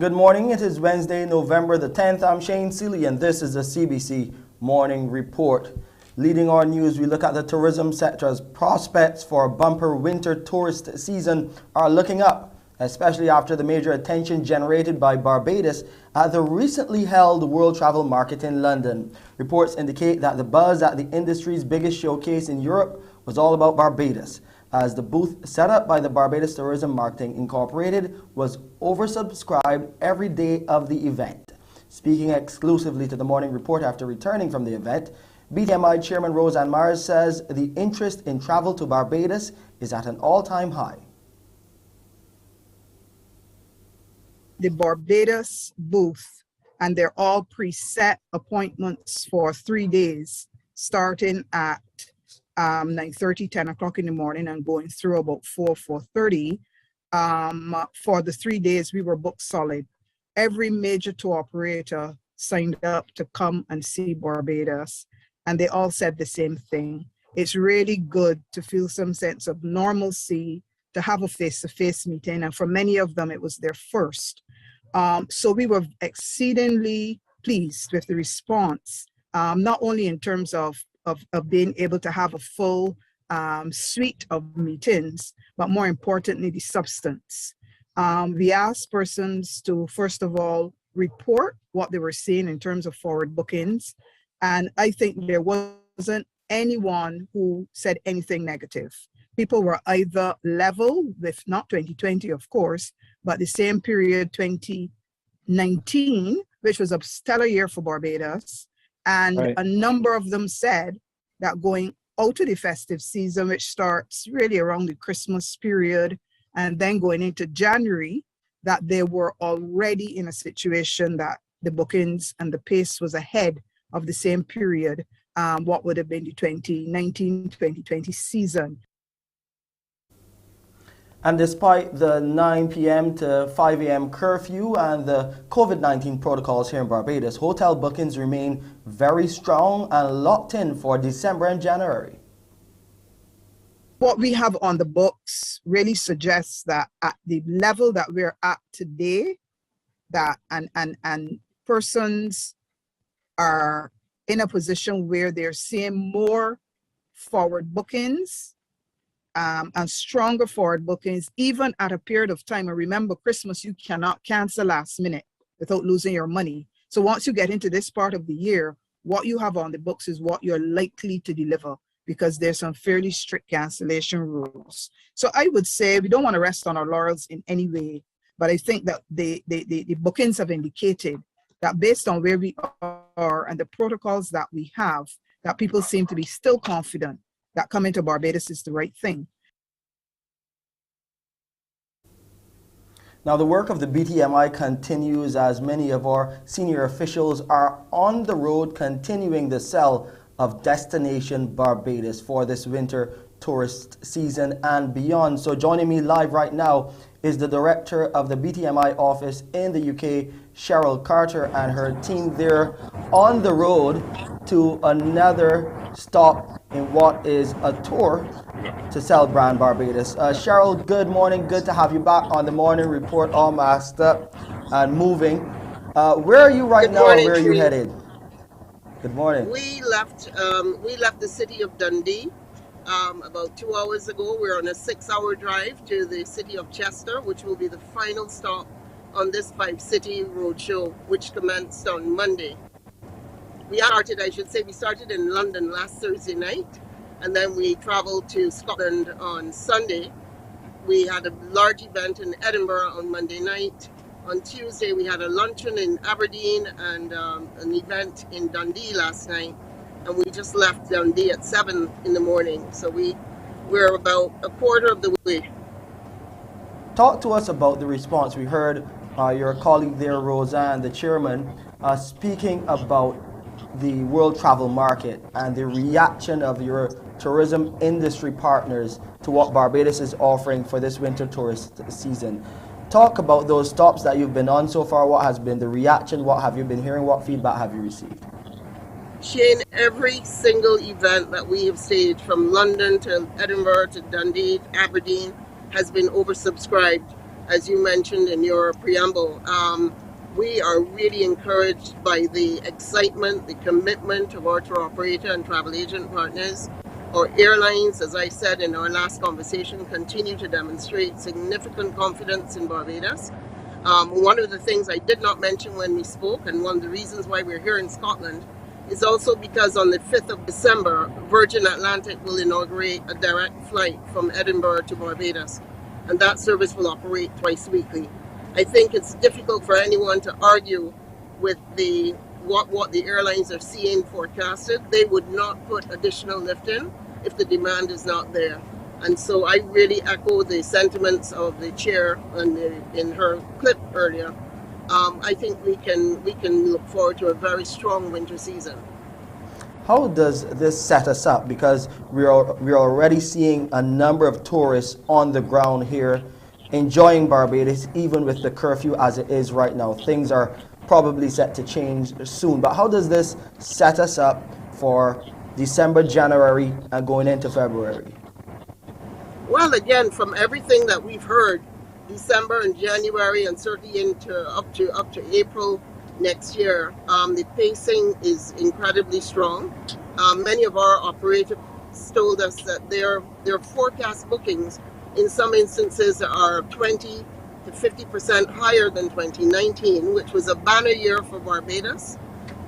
Good morning. It is Wednesday, November the 10th. I'm Shane Seeley, and this is the CBC Morning Report. Leading our news, we look at the tourism sector's prospects for a bumper winter tourist season are looking up, especially after the major attention generated by Barbados at the recently held World Travel Market in London. Reports indicate that the buzz at the industry's biggest showcase in Europe was all about Barbados, as the booth set up by the Barbados Tourism Marketing Incorporated was oversubscribed every day of the event. Speaking exclusively to the Morning Report after returning from the event, BTMI Chairman Roseanne Myers says the interest in travel to Barbados is at an all-time high. The Barbados booth, and they're all preset appointments for 3 days, starting at 9:30, 10 o'clock in the morning and going through about 4:30. For the 3 days, we were booked solid. Every major tour operator signed up to come and see Barbados, and they all said the same thing. It's really good to feel some sense of normalcy, to have a face-to-face meeting, and for many of them, it was their first. So we were exceedingly pleased with the response, not only in terms of being able to have a full suite of meetings, but more importantly, the substance. We asked persons to, first of all, report what they were seeing in terms of forward bookings. And I think there wasn't anyone who said anything negative. People were either level with not 2020, of course, but the same period, 2019, which was a stellar year for Barbados. And Right. a number of them said that going out of the festive season, which starts really around the Christmas period, and then going into January, that they were already in a situation that the bookings and the pace was ahead of the same period, what would have been the 2019-2020 season. And despite the 9 p.m. to 5 a.m. curfew and the COVID-19 protocols here in Barbados, hotel bookings remain very strong and locked in for December and January. What we have on the books really suggests that at the level that we're at today, that and persons are in a position where they're seeing more forward bookings and stronger forward bookings, even at a period of time. And remember, Christmas, you cannot cancel last minute without losing your money. So once you get into this part of the year, what you have on the books is what you're likely to deliver, because there's some fairly strict cancellation rules. So I would say we don't want to rest on our laurels in any way, but I think that the bookings have indicated that based on where we are and the protocols that we have, that people seem to be still confident that coming to Barbados is the right thing. Now, the work of the BTMI continues as many of our senior officials are on the road continuing the sell of Destination Barbados for this winter tourist season and beyond. So joining me live right now is the director of the BTMI office in the UK, Cheryl Carter, and her team there on the road to another stop in what is a tour to sell brand Barbados. Cheryl, good morning. Good to have you back on the Morning Report, all masked up and moving. Where are you right now? Where are you headed? Good morning. We left the city of Dundee about 2 hours ago. We're on a 6-hour drive to the city of Chester, which will be the final stop on this 5-city roadshow, which commenced on Monday. We started in London last Thursday night, and then we traveled to Scotland on Sunday. We had a large event in Edinburgh on Monday night. On Tuesday, we had a luncheon in Aberdeen and an event in Dundee last night. And we just left Dundee at 7 in the morning. So we're about a quarter of the way. Talk to us about the response. We heard your colleague there, Roseanne, the chairman, speaking about the World Travel Market and the reaction of your tourism industry partners to what Barbados is offering for this winter tourist season. Talk about those stops that you've been on so far. What has been the reaction? What have you been hearing? What feedback have you received? Shane, every single event that we have staged from London to Edinburgh to Dundee, Aberdeen, has been oversubscribed. as you mentioned in your preamble. We are really encouraged by the excitement, the commitment of our tour operator and travel agent partners. Our airlines, as I said in our last conversation, continue to demonstrate significant confidence in Barbados. One of the things I did not mention when we spoke, and one of the reasons why we're here in Scotland, is also because on the 5th of December, Virgin Atlantic will inaugurate a direct flight from Edinburgh to Barbados, and that service will operate twice weekly. I think it's difficult for anyone to argue with what the airlines are seeing forecasted. They would not put additional lift in if the demand is not there. And so I really echo the sentiments of the chair in her clip earlier. I think we can look forward to a very strong winter season. How does this set us up? Because we're already seeing a number of tourists on the ground here enjoying Barbados, even with the curfew as it is right now. Things are probably set to change soon. But how does this set us up for December, January, and going into February? Well, again, from everything that we've heard, December and January, and certainly into up to April next year, the pacing is incredibly strong. Many of our operators told us that their forecast bookings in some instances are 20 to 50% higher than 2019, which was a banner year for Barbados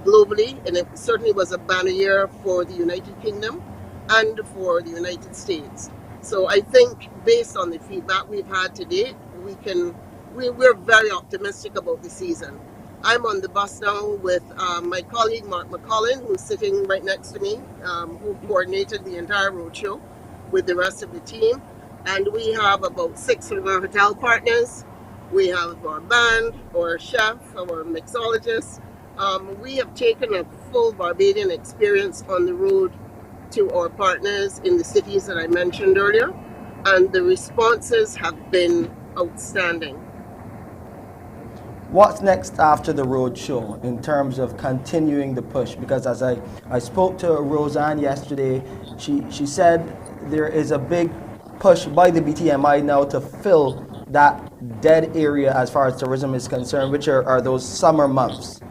globally, and it certainly was a banner year for the United Kingdom and for the United States. So I think based on the feedback we've had to date, we're very optimistic about the season. I'm on the bus now with my colleague Mark McCollin, who's sitting right next to me, who coordinated the entire roadshow with the rest of the team. And we have about 6 of our hotel partners. We have our band, our chef, our mixologist. We have taken a full Barbadian experience on the road to our partners in the cities that I mentioned earlier, and the responses have been outstanding. What's next after the road show in terms of continuing the push? Because as I spoke to Roseanne yesterday, she said there is a big push by the BTMI now to fill that dead area as far as tourism is concerned, which are those summer months.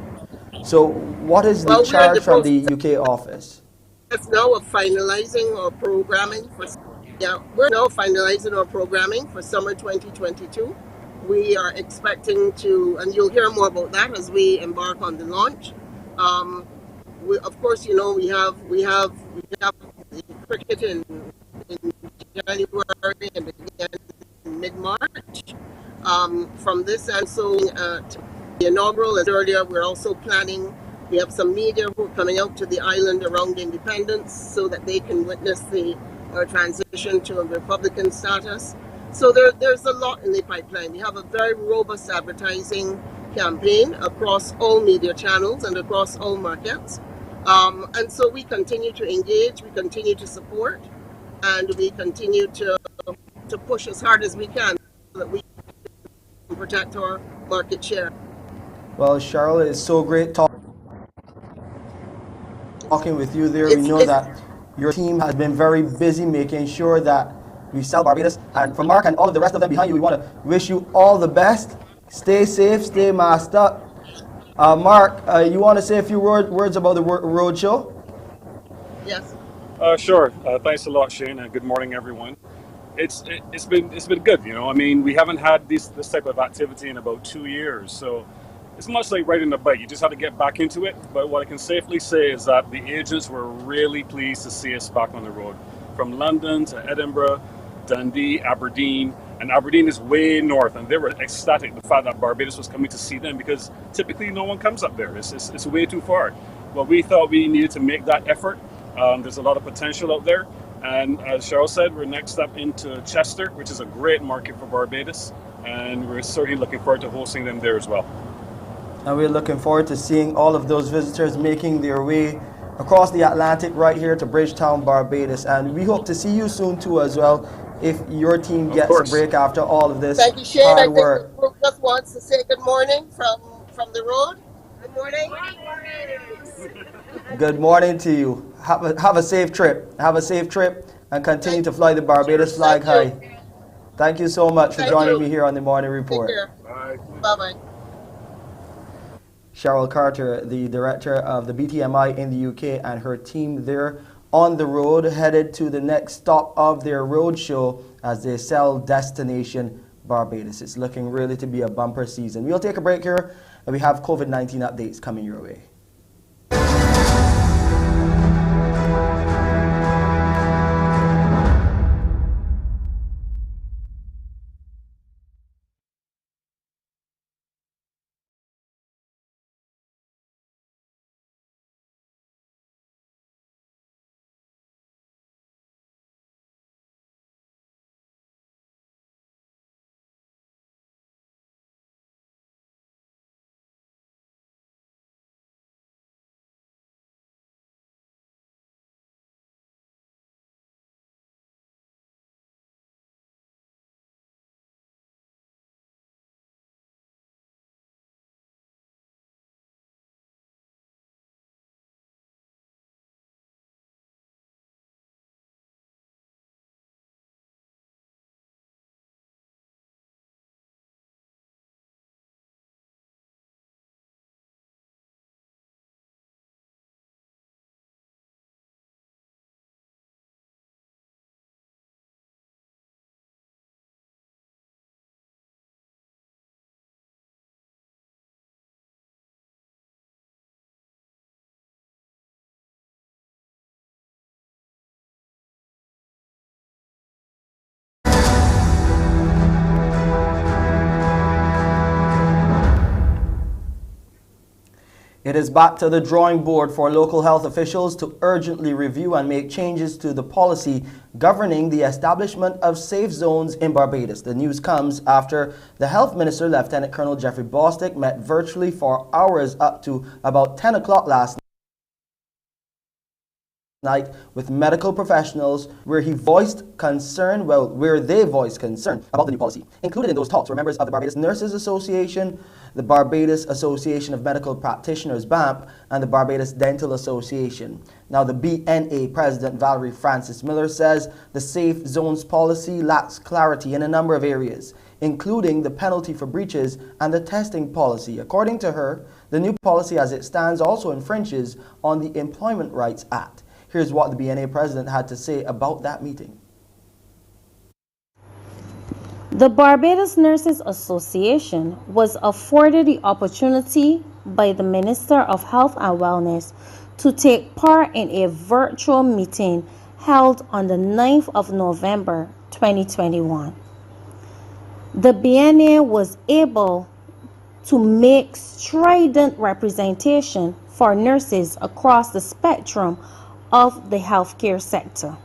So what is the charge from the UK office? It's now finalizing our programming we're now finalizing our programming for summer 2022. We are expecting to, and you'll hear more about that as we embark on the launch. Of course, you know, we have the cricket in January and again in mid-March. From this and so the inaugural, as earlier, we're also planning. We have some media who are coming out to the island around independence so that they can witness our transition to a Republican status. So there's a lot in the pipeline. We have a very robust advertising campaign across all media channels and across all markets. And so we continue to engage, we continue to support, and we continue to push as hard as we can so that we can protect our market share. Well, Charlotte, it's so great talking with you there. We know that your team has been very busy making sure that we sell Barbados. And for Mark and all of the rest of them behind you, we want to wish you all the best. Stay safe, stay masked up. Mark, you want to say a few words about the road show? Yes. Sure. Thanks a lot, Shane, and good morning, everyone. It's been good. You know, I mean, we haven't had this type of activity in about 2 years, so it's much like riding a bike. You just have to get back into it. But what I can safely say is that the agents were really pleased to see us back on the road, from London to Edinburgh, Dundee, Aberdeen, and Aberdeen is way north, and they were ecstatic the fact that Barbados was coming to see them, because typically no one comes up there. It's way too far. Well, we thought we needed to make that effort. There's a lot of potential out there, and as Cheryl said, we're next up into Chester, which is a great market for Barbados, and we're certainly looking forward to hosting them there as well. And we're looking forward to seeing all of those visitors making their way across the Atlantic right here to Bridgetown, Barbados. And we hope to see you soon too as well, if your team gets a break after all of this. Thank you, Shane. hard I think work. the group just wants to say good morning from the road. Good morning. Good morning. Good morning to you. Have a safe trip. Have a safe trip and continue to fly the Barbados flag high. Thank you so much for Thank joining you. me here on the Morning Take Report. care. Bye. Bye-bye. Cheryl Carter, the director of the BTMI in the UK, and her team there on the road, headed to the next stop of their roadshow as they sell Destination Barbados. It's looking really to be a bumper season. We'll take a break here, and we have COVID-19 updates coming your way. It is back to the drawing board for local health officials to urgently review and make changes to the policy governing the establishment of safe zones in Barbados. The news comes after the Health Minister, Lieutenant Colonel Jeffrey Bostick, met virtually for hours up to about 10 o'clock last night with medical professionals where they voiced concern about the new policy. Included in those talks were members of the Barbados Nurses Association, the Barbados Association of Medical Practitioners, BAMP, and the Barbados Dental Association. Now, the BNA President Valerie Francis Miller says the safe zones policy lacks clarity in a number of areas, including the penalty for breaches and the testing policy. According to her, the new policy as it stands also infringes on the Employment Rights Act. Here's what the BNA president had to say about that meeting. The Barbados Nurses Association was afforded the opportunity by the Minister of Health and Wellness to take part in a virtual meeting held on the 9th of November 2021. The BNA was able to make strident representation for nurses across the spectrum of the healthcare sector.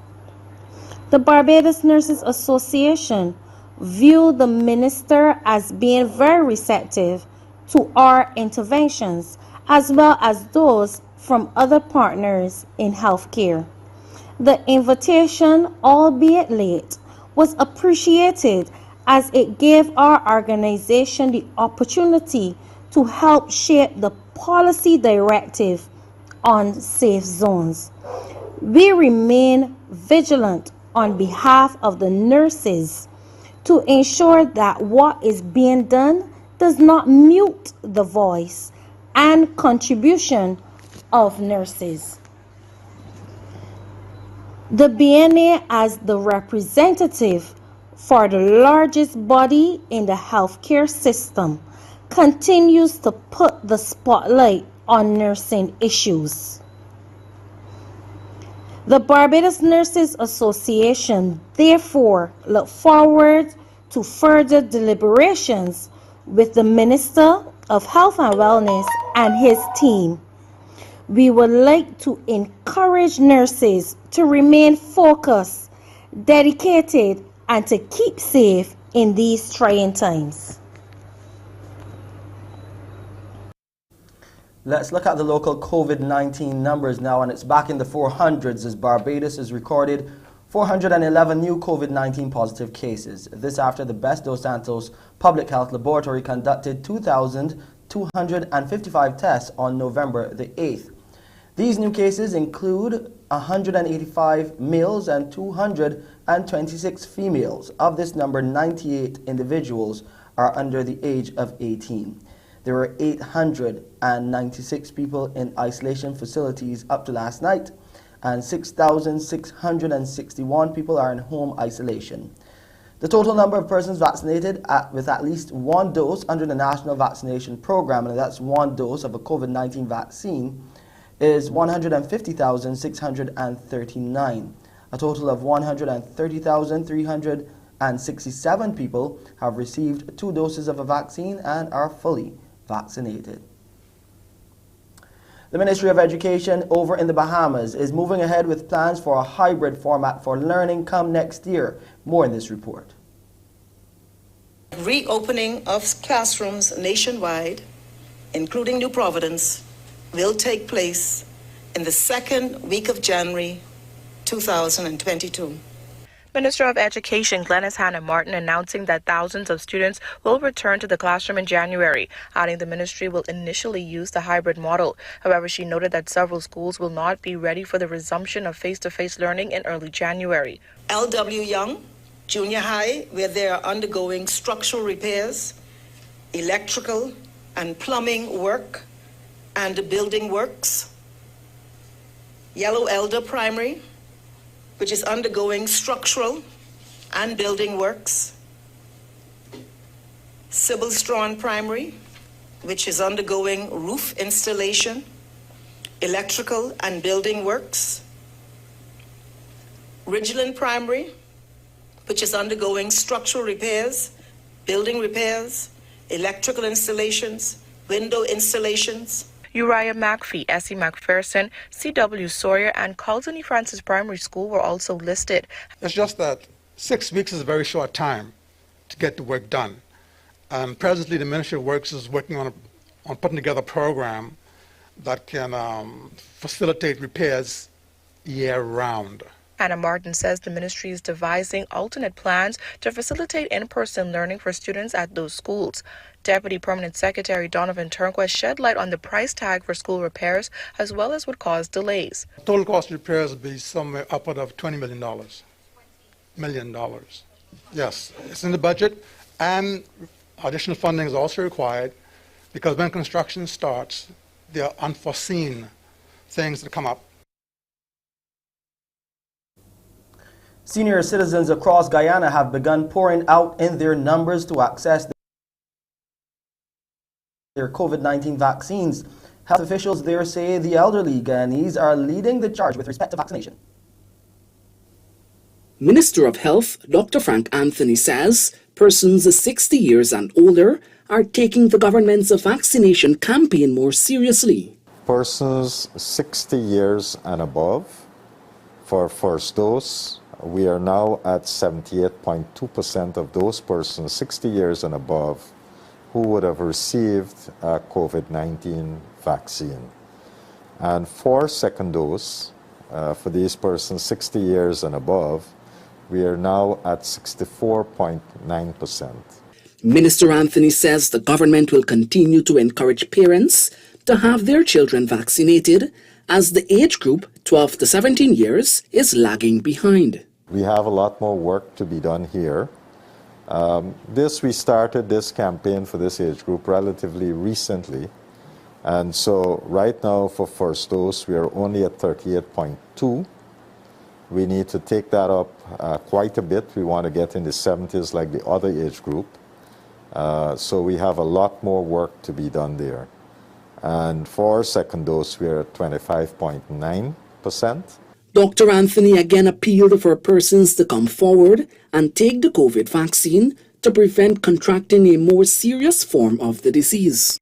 The Barbados Nurses Association viewed the minister as being very receptive to our interventions, as well as those from other partners in healthcare. The invitation, albeit late, was appreciated as it gave our organization the opportunity to help shape the policy directive on safe zones. We remain vigilant on behalf of the nurses to ensure that what is being done does not mute the voice and contribution of nurses. The BNA, as the representative for the largest body in the healthcare system, continues to put the spotlight on nursing issues. The Barbados Nurses Association therefore look forward to further deliberations with the Minister of Health and Wellness and his team. We would like to encourage nurses to remain focused, dedicated, and to keep safe in these trying times. Let's look at the local COVID-19 numbers now, and it's back in the 400s as Barbados has recorded 411 new COVID-19 positive cases. This after the Best dos Santos Public Health Laboratory conducted 2,255 tests on November the 8th. These new cases include 185 males and 226 females. Of this number, 98 individuals are under the age of 18. There were 896 people in isolation facilities up to last night, and 6,661 people are in home isolation. The total number of persons vaccinated with at least one dose under the National Vaccination Program, and that's one dose of a COVID-19 vaccine, is 150,639. A total of 130,367 people have received 2 doses of a vaccine and are fully vaccinated. The Ministry of Education over in the Bahamas is moving ahead with plans for a hybrid format for learning come next year. More in this report. Reopening of classrooms nationwide, including New Providence, will take place in the second week of January 2022. Minister of Education Glenys Hannah Martin announcing that thousands of students will return to the classroom in January, adding the ministry will initially use the hybrid model. However, she noted that several schools will not be ready for the resumption of face-to-face learning in early January. L.W. Young Junior High, where they are undergoing structural repairs, electrical and plumbing work, and building works. Yellow Elder Primary, which is undergoing structural and building works. Sybil Strawn Primary, which is undergoing roof installation, electrical and building works. Ridgeland Primary, which is undergoing structural repairs, building repairs, electrical installations, window installations. Uriah McPhee, S.E. McPherson, C.W. Sawyer, and Colony Francis Primary School were also listed. It's just that 6 weeks is a very short time to get the work done. Presently, the Ministry of Works is working on putting together a program that can facilitate repairs year-round. Hannah Martin says the ministry is devising alternate plans to facilitate in-person learning for students at those schools. Deputy Permanent Secretary Donovan Turnquist shed light on the price tag for school repairs as well as what caused delays. Total cost of repairs would be somewhere upward of $20 million. Yes, it's in the budget, and additional funding is also required because when construction starts, there are unforeseen things that come up. Senior citizens across Guyana have begun pouring out in their numbers to access their COVID-19 vaccines. Health officials there say the elderly Guyanese are leading the charge with respect to vaccination. Minister of Health Dr. Frank Anthony says persons 60 years and older are taking the government's vaccination campaign more seriously. Persons 60 years and above for first dose, we are now at 78.2% of those persons 60 years and above who would have received a COVID-19 vaccine. And for second dose, for these persons 60 years and above, we are now at 64.9%. Minister Anthony says the government will continue to encourage parents to have their children vaccinated as the age group 12 to 17 years is lagging behind. We have a lot more work to be done here. We started this campaign for this age group relatively recently. And so right now for first dose, we are only at 38.2. We need to take that up quite a bit. We want to get in the 70s like the other age group. So we have a lot more work to be done there. And for second dose, we are at 25.9%. Dr. Anthony again appealed for persons to come forward and take the COVID vaccine to prevent contracting a more serious form of the disease.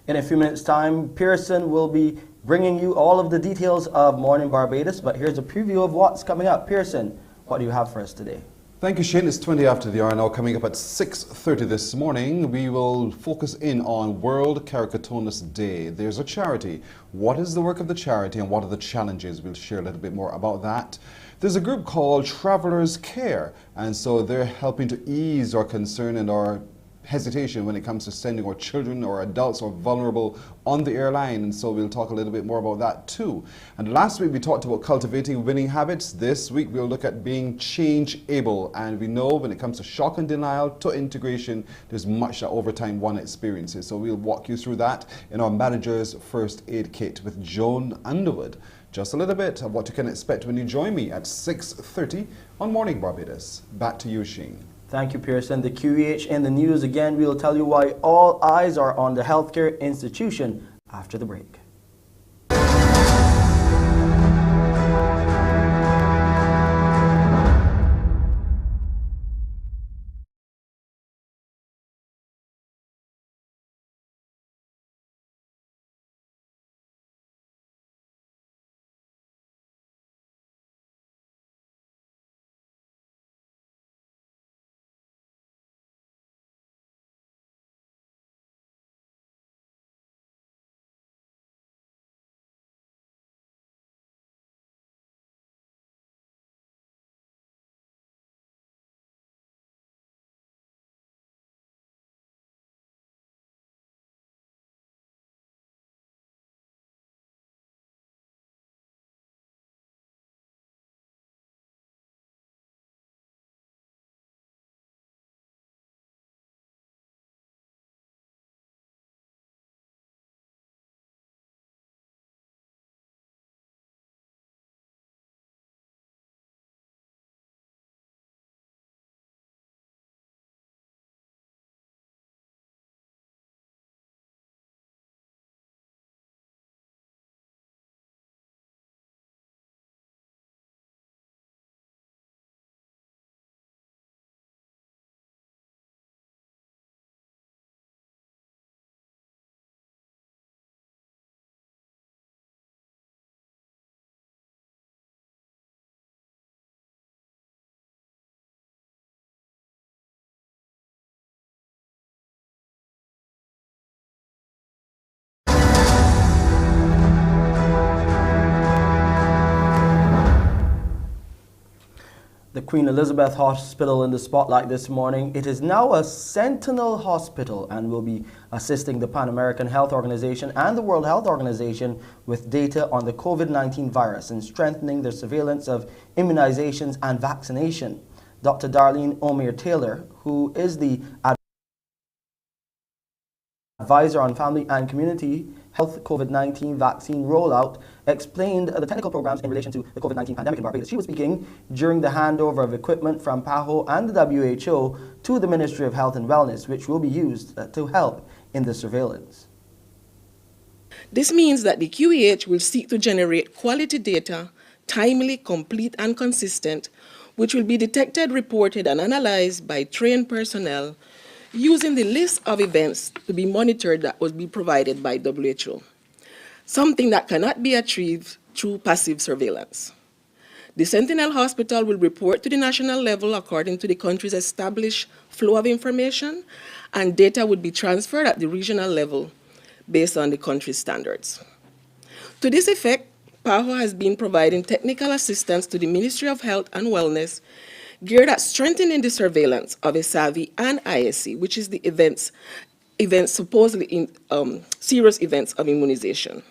In a few minutes' time, Pearson will be bringing you all of the details of Mornin Barbados, but here's a preview of what's coming up. Pearson, what do you have for us today? Thank you, Shane. It's 20 after the hour now. Coming up at 6:30 this morning, we will focus in on World Keratoconus Day. There's a charity. What is the work of the charity and what are the challenges? We'll share a little bit more about that. There's a group called Travelers Care, and so they're helping to ease our concern and our hesitation when it comes to sending our children or adults or vulnerable on the airline, and so we'll talk a little bit more about that too. And last week we talked about cultivating winning habits. This week we'll look at being change able, and we know when it comes to shock and denial to integration, there's much that over time one experiences. So we'll walk you through that in our manager's first aid kit with Joan Underwood. Just a little bit of what you can expect when you join me at 6:30 on Morning Barbados. Back to you, Shane. Thank you, Pearson. The QEH in the news again. We'll tell you why all eyes are on the healthcare institution after the break. The Queen Elizabeth Hospital in the spotlight this morning. It is now a Sentinel Hospital and will be assisting the Pan American Health Organization and the World Health Organization with data on the COVID-19 virus and strengthening their surveillance of immunizations and vaccination. Dr. Darlene O'Meara-Taylor, who is the advisor on family and community health COVID-19 vaccine rollout, explained the technical programs in relation to the COVID-19 pandemic in Barbados. She was speaking during the handover of equipment from PAHO and the WHO to the Ministry of Health and Wellness, which will be used to help in the surveillance. This means that the QEH will seek to generate quality data, timely, complete, and consistent, which will be detected, reported, and analyzed by trained personnel using the list of events to be monitored that will be provided by WHO, something that cannot be achieved through passive surveillance. The Sentinel Hospital will report to the national level according to the country's established flow of information, and data would be transferred at the regional level based on the country's standards. To this effect, PAHO has been providing technical assistance to the Ministry of Health and Wellness geared at strengthening the surveillance of SAVI and ISC, which is the events supposedly in serious events of immunization.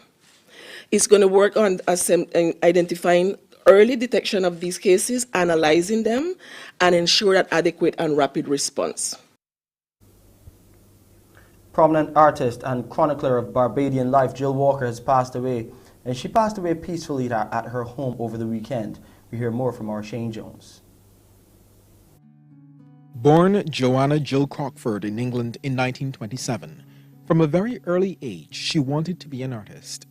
It's going to work on identifying early detection of these cases, analyzing them, and ensure an adequate and rapid response. Prominent artist and chronicler of Barbadian life, Jill Walker, has passed away, and she passed away peacefully at her home over the weekend. We hear more from our Shane Jones. Born Joanna Jill Crockford in England in 1927, from a very early age she wanted to be an artist.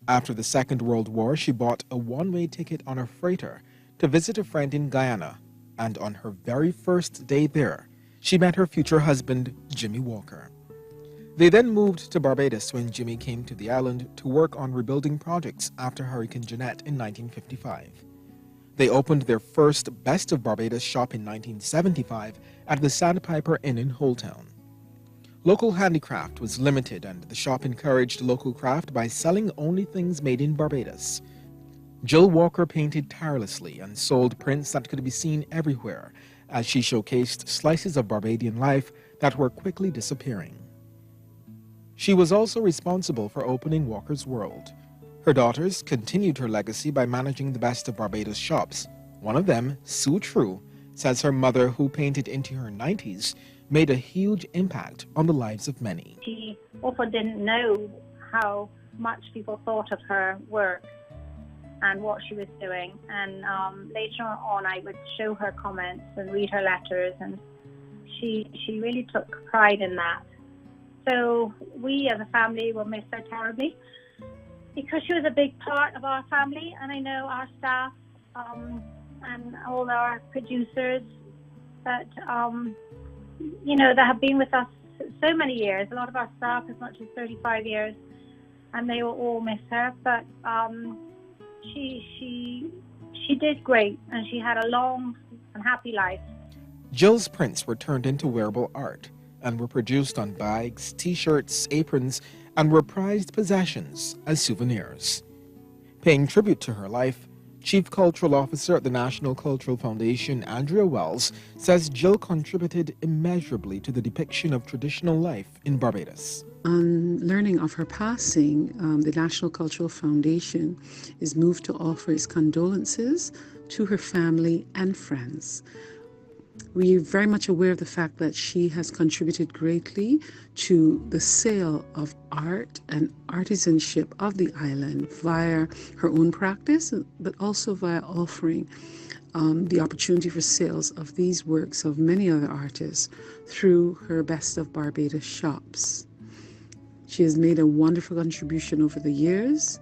After the Second World War, she bought a one-way ticket on a freighter to visit a friend in Guyana, and on her very first day there, she met her future husband, Jimmy Walker. They then moved to Barbados when Jimmy came to the island to work on rebuilding projects after Hurricane Jeanette in 1955. They opened their first Best of Barbados shop in 1975 at the Sandpiper Inn in Holetown. Local handicraft was limited, and the shop encouraged local craft by selling only things made in Barbados. Jill Walker painted tirelessly and sold prints that could be seen everywhere as she showcased slices of Barbadian life that were quickly disappearing. She was also responsible for opening Walker's World. Her daughters continued her legacy by managing the Best of Barbados shops. One of them, Sue True, says her mother, who painted into her 90s, made a huge impact on the lives of many. She often didn't know how much people thought of her work and what she was doing. And later on, I would show her comments and read her letters, and she really took pride in that. So we as a family will miss her terribly because she was a big part of our family, and I know our staff and all our producers that, that have been with us so many years. A lot of our staff as much as 35 years, and they will all miss her. But she did great, and she had a long and happy life. Jill's prints were turned into wearable art and were produced on bags, t-shirts, aprons, and were prized possessions as souvenirs. Paying tribute to her life, Chief Cultural Officer at the National Cultural Foundation, Andrea Wells, says Jill contributed immeasurably to the depiction of traditional life in Barbados. On learning of her passing, the National Cultural Foundation is moved to offer its condolences to her family and friends. We are very much aware of the fact that she has contributed greatly to the sale of art and artisanship of the island via her own practice, but also via offering the opportunity for sales of these works of many other artists through her Best of Barbados shops. She has made a wonderful contribution over the years,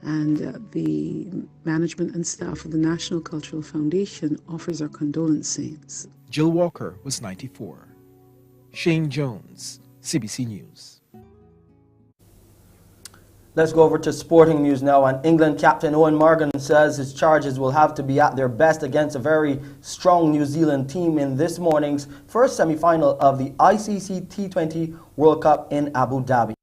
and the management and staff of the National Cultural Foundation offers our condolences. Jill Walker was 94. Shane Jones, CBC News. Let's go over to sporting news now. And England captain Owen Morgan says his charges will have to be at their best against a very strong New Zealand team in this morning's first semi-final of the ICC T20 World Cup in Abu Dhabi.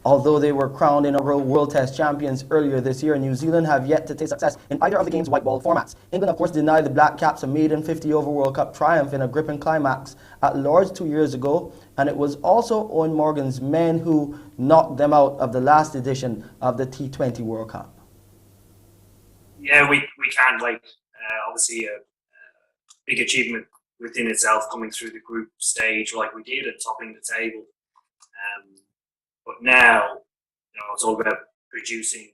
Although they were crowned inaugural World Test champions earlier this year, New Zealand have yet to taste success in either of the game's white ball formats. England, of course, denied the Black Caps a maiden 50-over World Cup triumph in a gripping climax at Lord's 2 years ago, and it was also Owen Morgan's men who knocked them out of the last edition of the T20 World Cup. Yeah, we can't, obviously a big achievement within itself coming through the group stage like we did and topping the table. But now, it's all about producing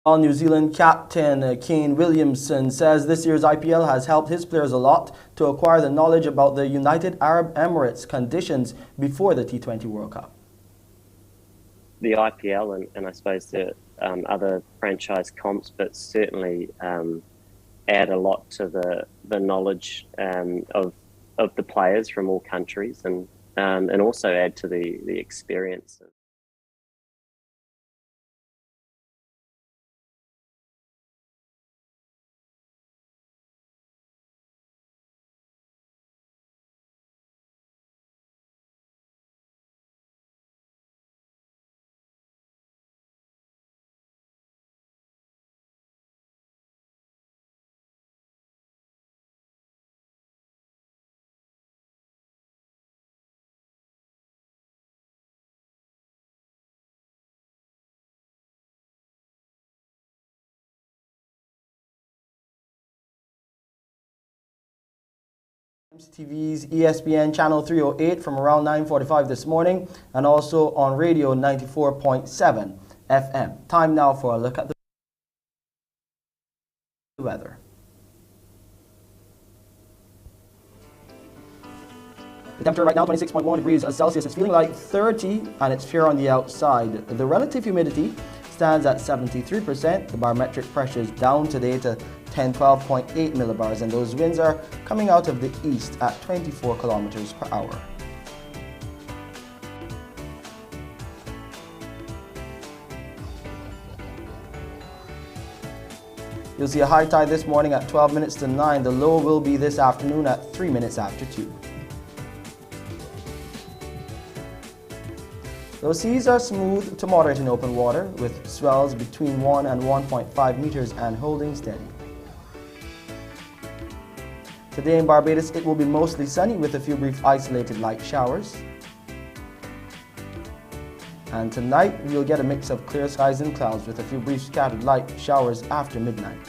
New Zealand captain Kane Williamson says this year's IPL has helped his players a lot to acquire the knowledge about the United Arab Emirates conditions before the T20 World Cup. The IPL and I suppose the other franchise comps, but certainly add a lot to the knowledge of the players from all countries and also add to the experience. TV's ESPN Channel 308 from around 9:45 this morning, and also on radio 94.7 FM. Time now for a look at the weather. The temperature right now 26.1 degrees Celsius. It's feeling like 30 and it's fair on the outside. The relative humidity stands at 73%. The barometric pressure is down today to 1012.8 millibars, and those winds are coming out of the east at 24 kilometers per hour. You'll see a high tide this morning at 12 minutes to 9. The low will be this afternoon at 3 minutes after 2. Those seas are smooth to moderate in open water, with swells between 1 and 1.5 meters and holding steady. Today in Barbados, it will be mostly sunny with a few brief isolated light showers. And tonight, we'll get a mix of clear skies and clouds with a few brief scattered light showers after midnight.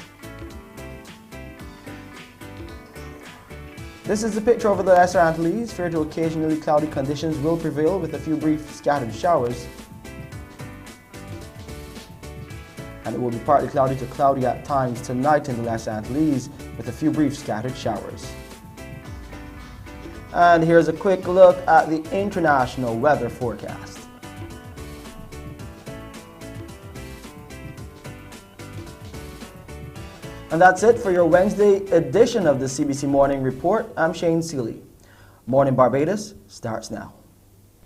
This is the picture over the Lesser Antilles. Fair to occasionally cloudy conditions will prevail with a few brief scattered showers. And it will be partly cloudy to cloudy at times tonight in the Lesser Antilles with a few brief scattered showers. And here's a quick look at the international weather forecast. And that's it for your Wednesday edition of the CBC Morning Report. I'm Shane Seeley. Morning Barbados starts now.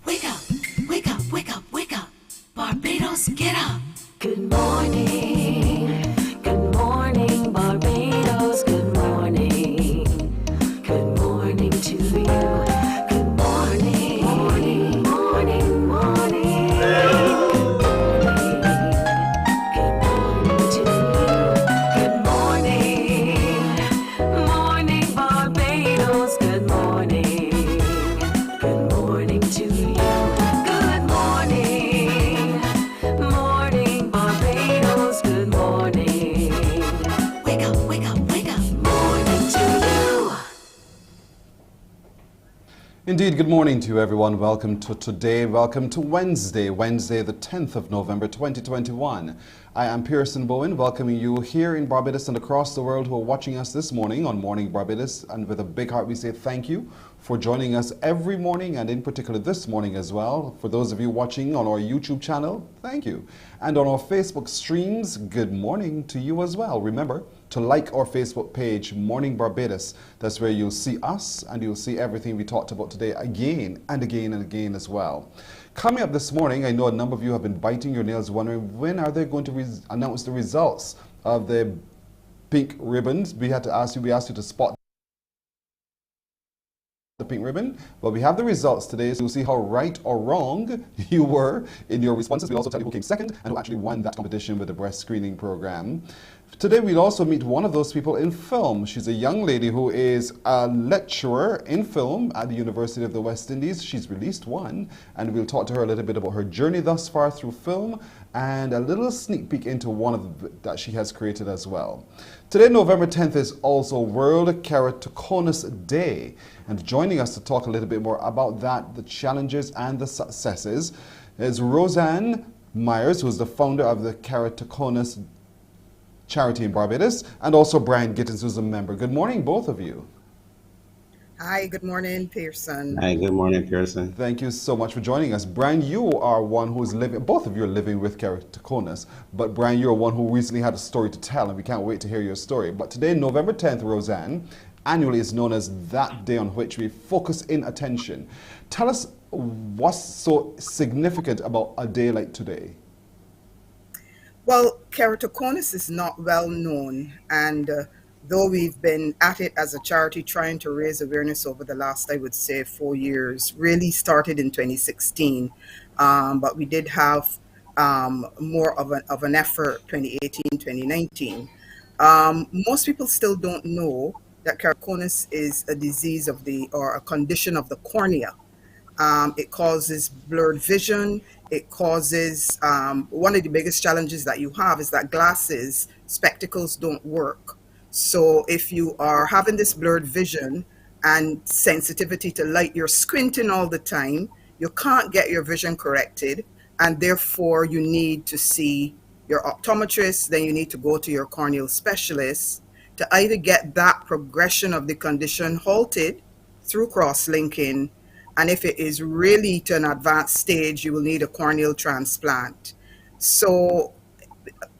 Wake up, wake up, wake up, wake up. Barbados, get up. Good morning. Good morning, Barbados. Good morning. Good morning to you. Good morning. Morning, morning, morning. Indeed, good morning to you everyone. Welcome to today. Welcome to Wednesday the 10th of November 2021. I am Pearson Bowen, welcoming you here in Barbados and across the world who are watching us this morning on Morning Barbados. And with a big heart we say thank you for joining us every morning, and in particular this morning as well. For those of you watching on our YouTube channel, thank you. And on our Facebook streams, good morning to you as well. Remember to like our Facebook page, Morning Barbados. That's where you'll see us and you'll see everything we talked about today again and again and again as well. Coming up this morning, I know a number of you have been biting your nails wondering when are they going to announce the results of the pink ribbons. We asked you to spot the pink ribbon, but we have the results today, so you'll see how right or wrong you were in your responses. We'll also tell you who came second and who actually won that competition with the breast screening program. Today we'll also meet one of those people in film. She's a young lady who is a lecturer in film at the University of the West Indies. She's released one, and we'll talk to her a little bit about her journey thus far through film and a little sneak peek into one of that she has created as well. Today, November 10th, is also World Keratoconus Day. And joining us to talk a little bit more about that, the challenges and the successes, is Roseanne Myers, who is the founder of the Keratoconus charity in Barbados, and also Brian Gittins, who's a member. Good morning, both of you. Hi, good morning, Pearson. Hi, good morning, Pearson. Thank you so much for joining us. Brian, you are one who's living, both of you are living with keratoconus, but Brian, you're one who recently had a story to tell, and we can't wait to hear your story. But today, November 10th, Roseanne, annually is known as that day on which we focus in attention. Tell us what's so significant about a day like today. Well, keratoconus is not well known, and though we've been at it as a charity trying to raise awareness over the last, I would say, 4 years, really started in 2016, but we did have more of an effort 2018, 2019. Most people still don't know that keratoconus is a disease of or a condition of the cornea. It causes blurred vision. It causes, one of the biggest challenges that you have is that spectacles don't work. So if you are having this blurred vision and sensitivity to light, you're squinting all the time, you can't get your vision corrected, and therefore you need to see your optometrist, then you need to go to your corneal specialist to either get that progression of the condition halted through cross-linking, and if it is really to an advanced stage, you will need a corneal transplant. So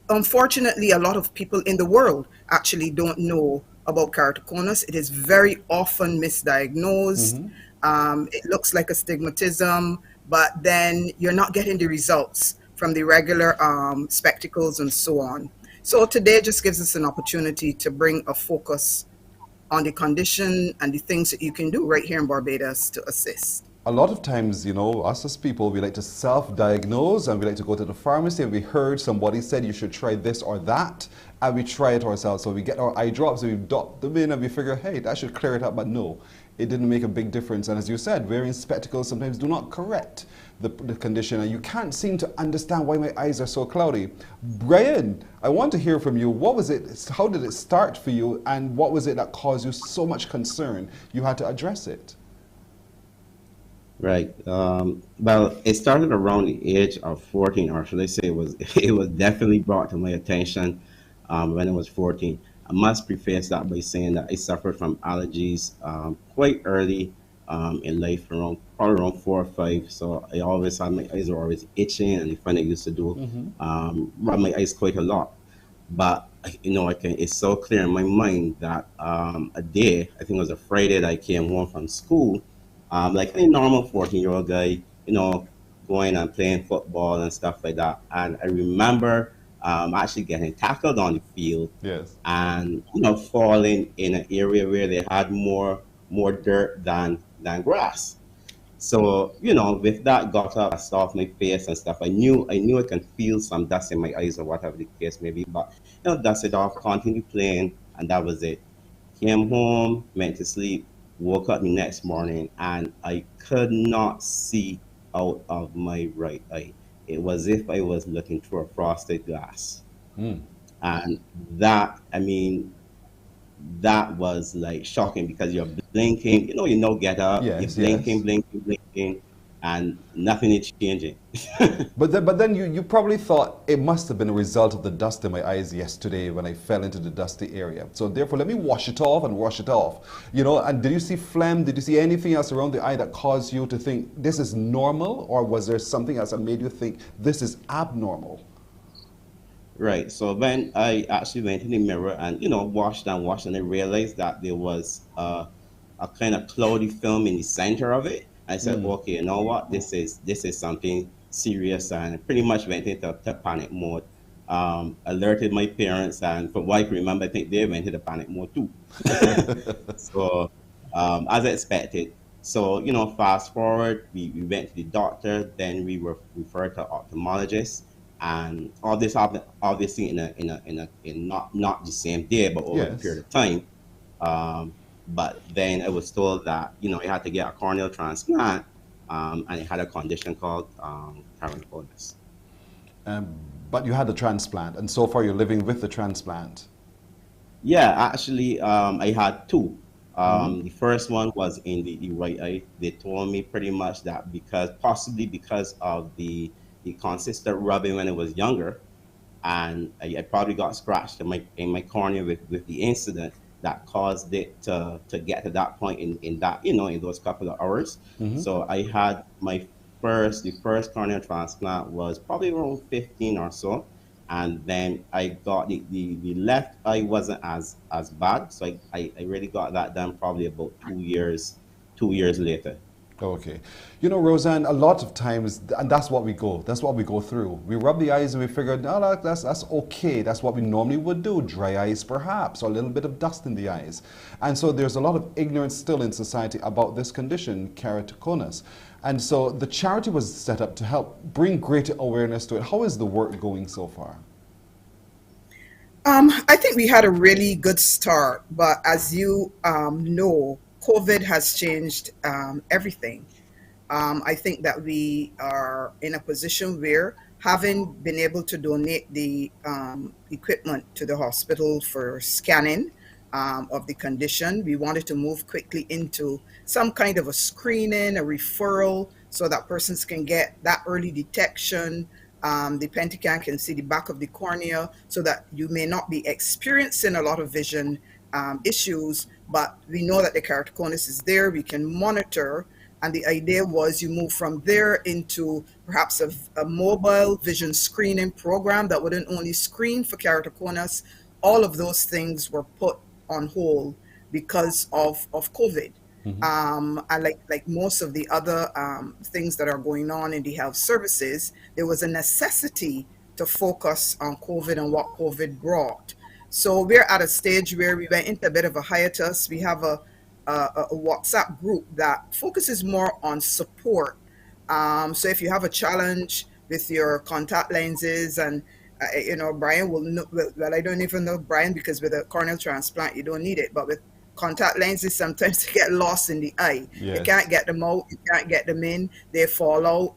unfortunately, a lot of people in the world actually don't know about keratoconus. It is very often misdiagnosed. Mm-hmm. It looks like astigmatism, but then you're not getting the results from the regular spectacles and so on. So today just gives us an opportunity to bring a focus on the condition and the things that you can do right here in Barbados to assist. A lot of times, us as people, we like to self-diagnose and we like to go to the pharmacy and we heard somebody said you should try this or that and we try it ourselves. So we get our eye drops and we dot them in and we figure, hey, that should clear it up. But no, it didn't make a big difference. And as you said, wearing spectacles sometimes do not correct the condition and you can't seem to understand why my eyes are so cloudy. Brian, I want to hear from you. What was it? How did it start for you and what was it that caused you so much concern? You had to address it. Right. Well, it started around the age of 14, or should I say it was definitely brought to my attention when I was 14. I must preface that by saying that I suffered from allergies quite early in life, probably around 4 or 5. So I always had my eyes were always itching, and the friend I used to do rub my eyes quite a lot. But it's so clear in my mind that a day, I think it was a Friday, that I came home from school. Like any normal 14-year-old guy, going and playing football and stuff like that. And I remember actually getting tackled on the field. Yes. And falling in an area where they had more dirt than grass. So with that got up, dust off my face and stuff. I knew I can feel some dust in my eyes or whatever the case may be. But dust it off, continued playing, and that was it. Came home, went to sleep. Woke up the next morning and I could not see out of my right eye. It was as if I was looking through a frosted glass. And that was like shocking because you're blinking, get up, Yes, you're blinking, and nothing is changing. But then you probably thought it must have been a result of the dust in my eyes yesterday when I fell into the dusty area. So therefore, let me wash it off. And did you see phlegm? Did you see anything else around the eye that caused you to think this is normal? Or was there something else that made you think this is abnormal? Right. So when I actually went in the mirror and, washed and I realized that there was a kind of cloudy film in the center of it. I said, okay, you know what? This is something serious, and pretty much went into panic mode. Alerted my parents, and from what I can remember, I think they went into panic mode too. So, as expected. So, fast forward, we went to the doctor, then we were referred to ophthalmologist, and all this happened obviously in not the same day, but over a period of time. But then I was told that, I had to get a corneal transplant, and I had a condition called keratoconus. But you had the transplant, and so far you're living with the transplant. Yeah, actually, I had two. The first one was in the right eye. They told me pretty much that possibly because of the consistent rubbing when I was younger, and I probably got scratched in my cornea with the incident that caused it to get to that point in that, in those couple of hours. So I had the first corneal transplant was probably around 15 or so. And then I got the left eye wasn't as bad. So I really got that done probably about 2 years later. Okay. Roseanne, a lot of times, and that's what we go through. We rub the eyes and we figure, no, that's okay. That's what we normally would do. Dry eyes perhaps, or a little bit of dust in the eyes. And so there's a lot of ignorance still in society about this condition, keratoconus. And so the charity was set up to help bring greater awareness to it. How is the work going so far? I think we had a really good start, but as you know, COVID has changed everything. I think that we are in a position where, having been able to donate the equipment to the hospital for scanning of the condition, we wanted to move quickly into some kind of a screening, a referral, so that persons can get that early detection. The Pentacan can see the back of the cornea, so that you may not be experiencing a lot of vision issues, but we know that the keratoconus is there. We can monitor And the idea was you move from there into perhaps a mobile vision screening program that wouldn't only screen for keratoconus. All of those things were put on hold because of COVID. And like most of the other things that are going on in the health services, there was a necessity to focus on COVID and what COVID brought. So we're at a stage where we went into a bit of a hiatus. We have a WhatsApp group that focuses more on support. So if you have a challenge with your contact lenses, and Brian will know, well, I don't even know Brian, because with a corneal transplant, you don't need it. But with contact lenses, sometimes they get lost in the eye. You Yes. can't get them out, you can't get them in, they fall out.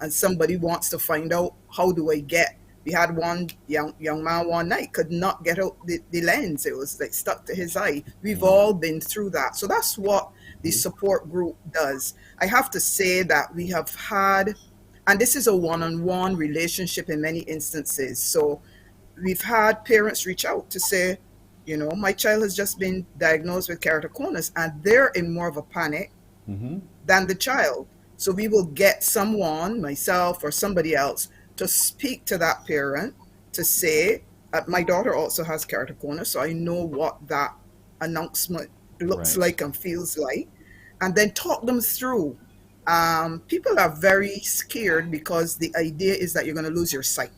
And somebody wants to find out, how do I get? We had one young man one night could not get out the lens. It was like stuck to his eye. We've all been through that. So that's what the support group does. I have to say that we have had, and this is a one-on-one relationship in many instances. So we've had parents reach out to say, my child has just been diagnosed with keratoconus, and they're in more of a panic than the child. So we will get someone, myself or somebody else, to speak to that parent to say, my daughter also has keratoconus, so I know what that announcement looks Right. like and feels like, and then talk them through. People are very scared because the idea is that you're going to lose your sight.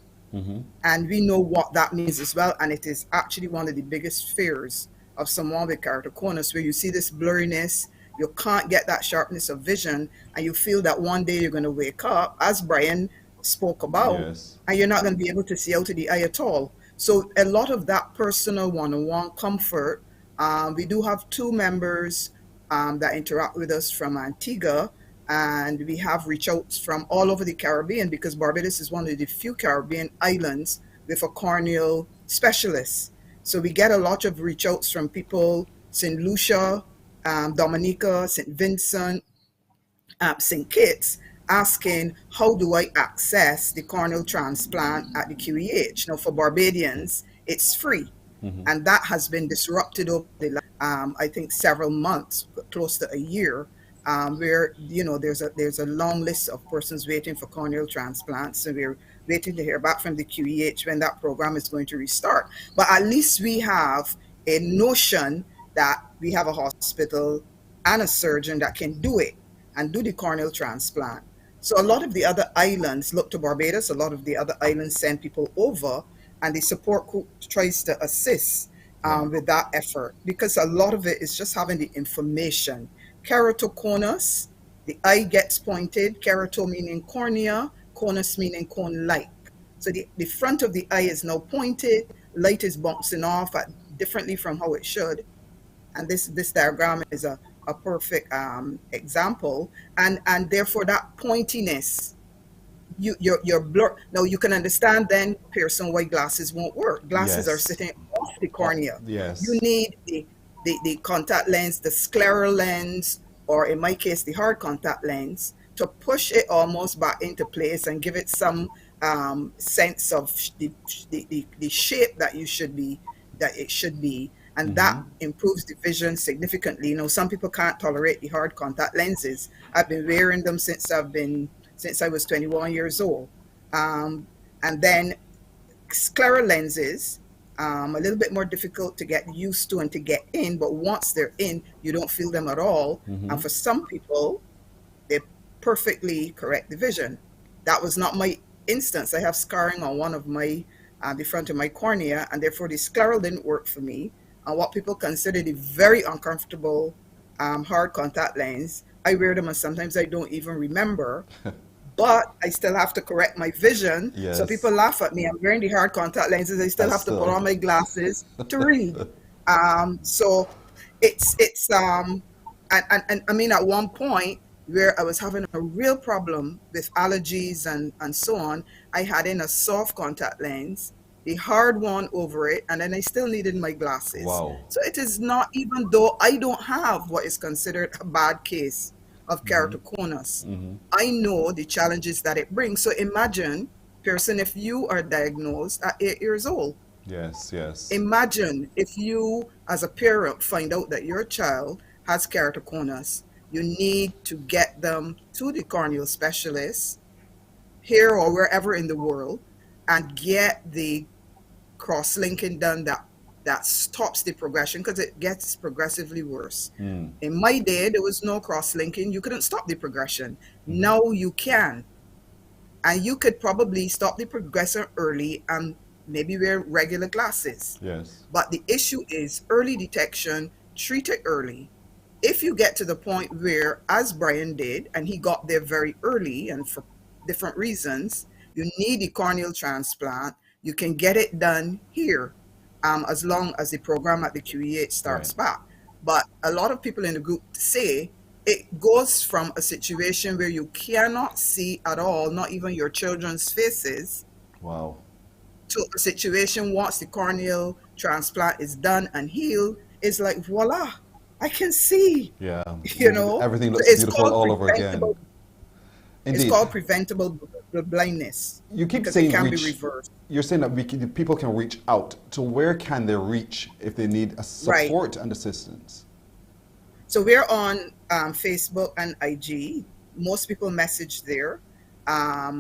And we know what that means as well. And it is actually one of the biggest fears of someone with keratoconus, where you see this blurriness, you can't get that sharpness of vision, and you feel that one day you're going to wake up, as Brian spoke about, Yes. and you're not going to be able to see out of the eye at all. So a lot of that personal one-on-one comfort. We do have two members that interact with us from Antigua, and we have reach outs from all over the Caribbean, because Barbados is one of the few Caribbean islands with a corneal specialist. So we get a lot of reach outs from people, St. Lucia, Dominica, St. Vincent, St. Kitts, asking, how do I access the corneal transplant at the QEH? Now, for Barbadians, it's free. And that has been disrupted over the last, I think, several months, close to a year, where there's a long list of persons waiting for corneal transplants, and we're waiting to hear back from the QEH when that program is going to restart. But at least we have a notion that we have a hospital and a surgeon that can do it and do the corneal transplant. So a lot of the other islands look to Barbados. A lot of the other islands send people over, and the support group tries to assist with that effort, because a lot of it is just having the information. Keratoconus, the eye gets pointed, kerato meaning cornea, conus meaning cone-like. So the front of the eye is now pointed, light is bouncing off differently from how it should. And this diagram is a perfect example. And therefore that pointiness, you're blur. Now you can understand then Pearson white glasses won't work. Glasses are Yes. sitting off the cornea. Yes. You need the contact lens, the scleral lens, or in my case, the hard contact lens, to push it almost back into place and give it some sense of the shape that it should be. And that improves the vision significantly. Some people can't tolerate the hard contact lenses. I've been wearing them since I was 21 years old. And then scleral lenses, a little bit more difficult to get used to and to get in, but once they're in, you don't feel them at all. And for some people, they perfectly correct the vision. That was not my instance. I have scarring on one of my, the front of my cornea, and therefore the scleral didn't work for me. And what people consider the very uncomfortable hard contact lens, I wear them and sometimes I don't even remember. But I still have to correct my vision. Yes. So people laugh at me. I'm wearing the hard contact lenses. I still have to put on my glasses to read. So it's and I mean, at one point where I was having a real problem with allergies and so on, I had in a soft contact lens, the hard one over it, and then I still needed my glasses. Wow. So it is not, even though I don't have what is considered a bad case of keratoconus, I know the challenges that it brings. So imagine, Pearson, if you are diagnosed at 8 years old. Yes. Imagine if you, as a parent, find out that your child has keratoconus. you need to get them to the corneal specialist here or wherever in the world and get the cross-linking done that stops the progression, because it gets progressively worse. In my day, there was no cross-linking. You couldn't stop the progression. Now you can. And you could probably stop the progression early and maybe wear regular glasses. Yes. But the issue is early detection, treat it early. If you get to the point where, as Brian did, and he got there very early and for different reasons, you need a corneal transplant, you can get it done here, as long as the program at the QEH starts back. But a lot of people in the group say it goes from a situation where you cannot see at all, not even your children's faces, Wow. to a situation once the corneal transplant is done and healed, it's like, voila, I can see. Yeah. You know, Everything so looks it's beautiful called all over again. preventable. It's Indeed. called preventable blindness. You keep because saying it can reach. be reversed. You're saying that people can reach out. To where can they reach if they need a support and assistance? So we're on Facebook and IG. Most people message there. I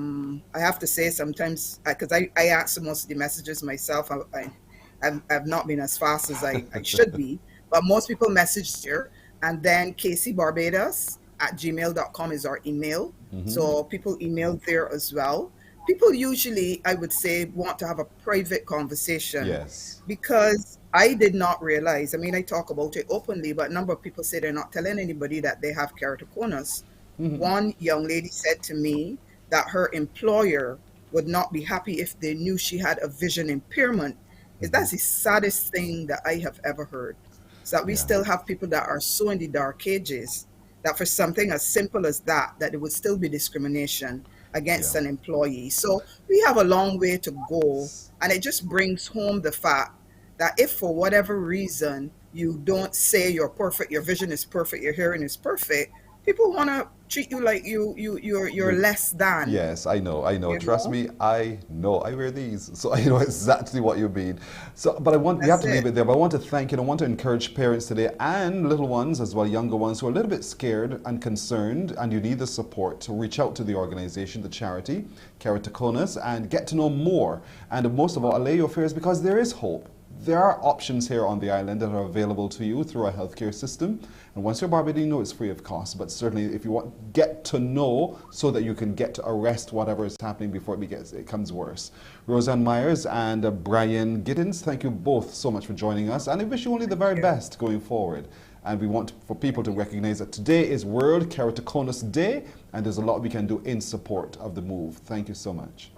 have to say sometimes, because I answer most of the messages myself, I've not been as fast as I should be, but most people message there. And then kcbarbados@gmail.com is our email. So people email there as well. People usually, I would say, want to have a private conversation. Yes. Because I did not realize, I mean, I talk about it openly, but a number of people say they're not telling anybody that they have keratoconus. One young lady said to me that her employer would not be happy if they knew she had a vision impairment. That's the saddest thing that I have ever heard. So that we still have people that are so in the dark ages that for something as simple as that there would still be discrimination against an employee. So we have a long way to go. And it just brings home the fact that if for whatever reason you don't say you're perfect, your vision is perfect, your hearing is perfect, people want to treat you like you're less than. Yes, I know. You Trust know? me, I know. I wear these, so I know exactly what you mean. So, but we have to leave it there. But I want to thank you. And I want to encourage parents today and little ones as well, younger ones who are a little bit scared and concerned, and you need the support to reach out to the organization, the charity, Keratoconus, and get to know more. And most of all, allay your fears, because there is hope. There are options here on the island that are available to you through our healthcare system. And once you're Barbados, you know it's free of cost. But certainly if you want, get to know so that you can get to arrest whatever is happening before it comes worse. Roseanne Myers and Brian Giddens, thank you both so much for joining us. And I wish you only the very best going forward. And we want for people to recognize that today is World Keratoconus Day, and there's a lot we can do in support of the move. Thank you so much.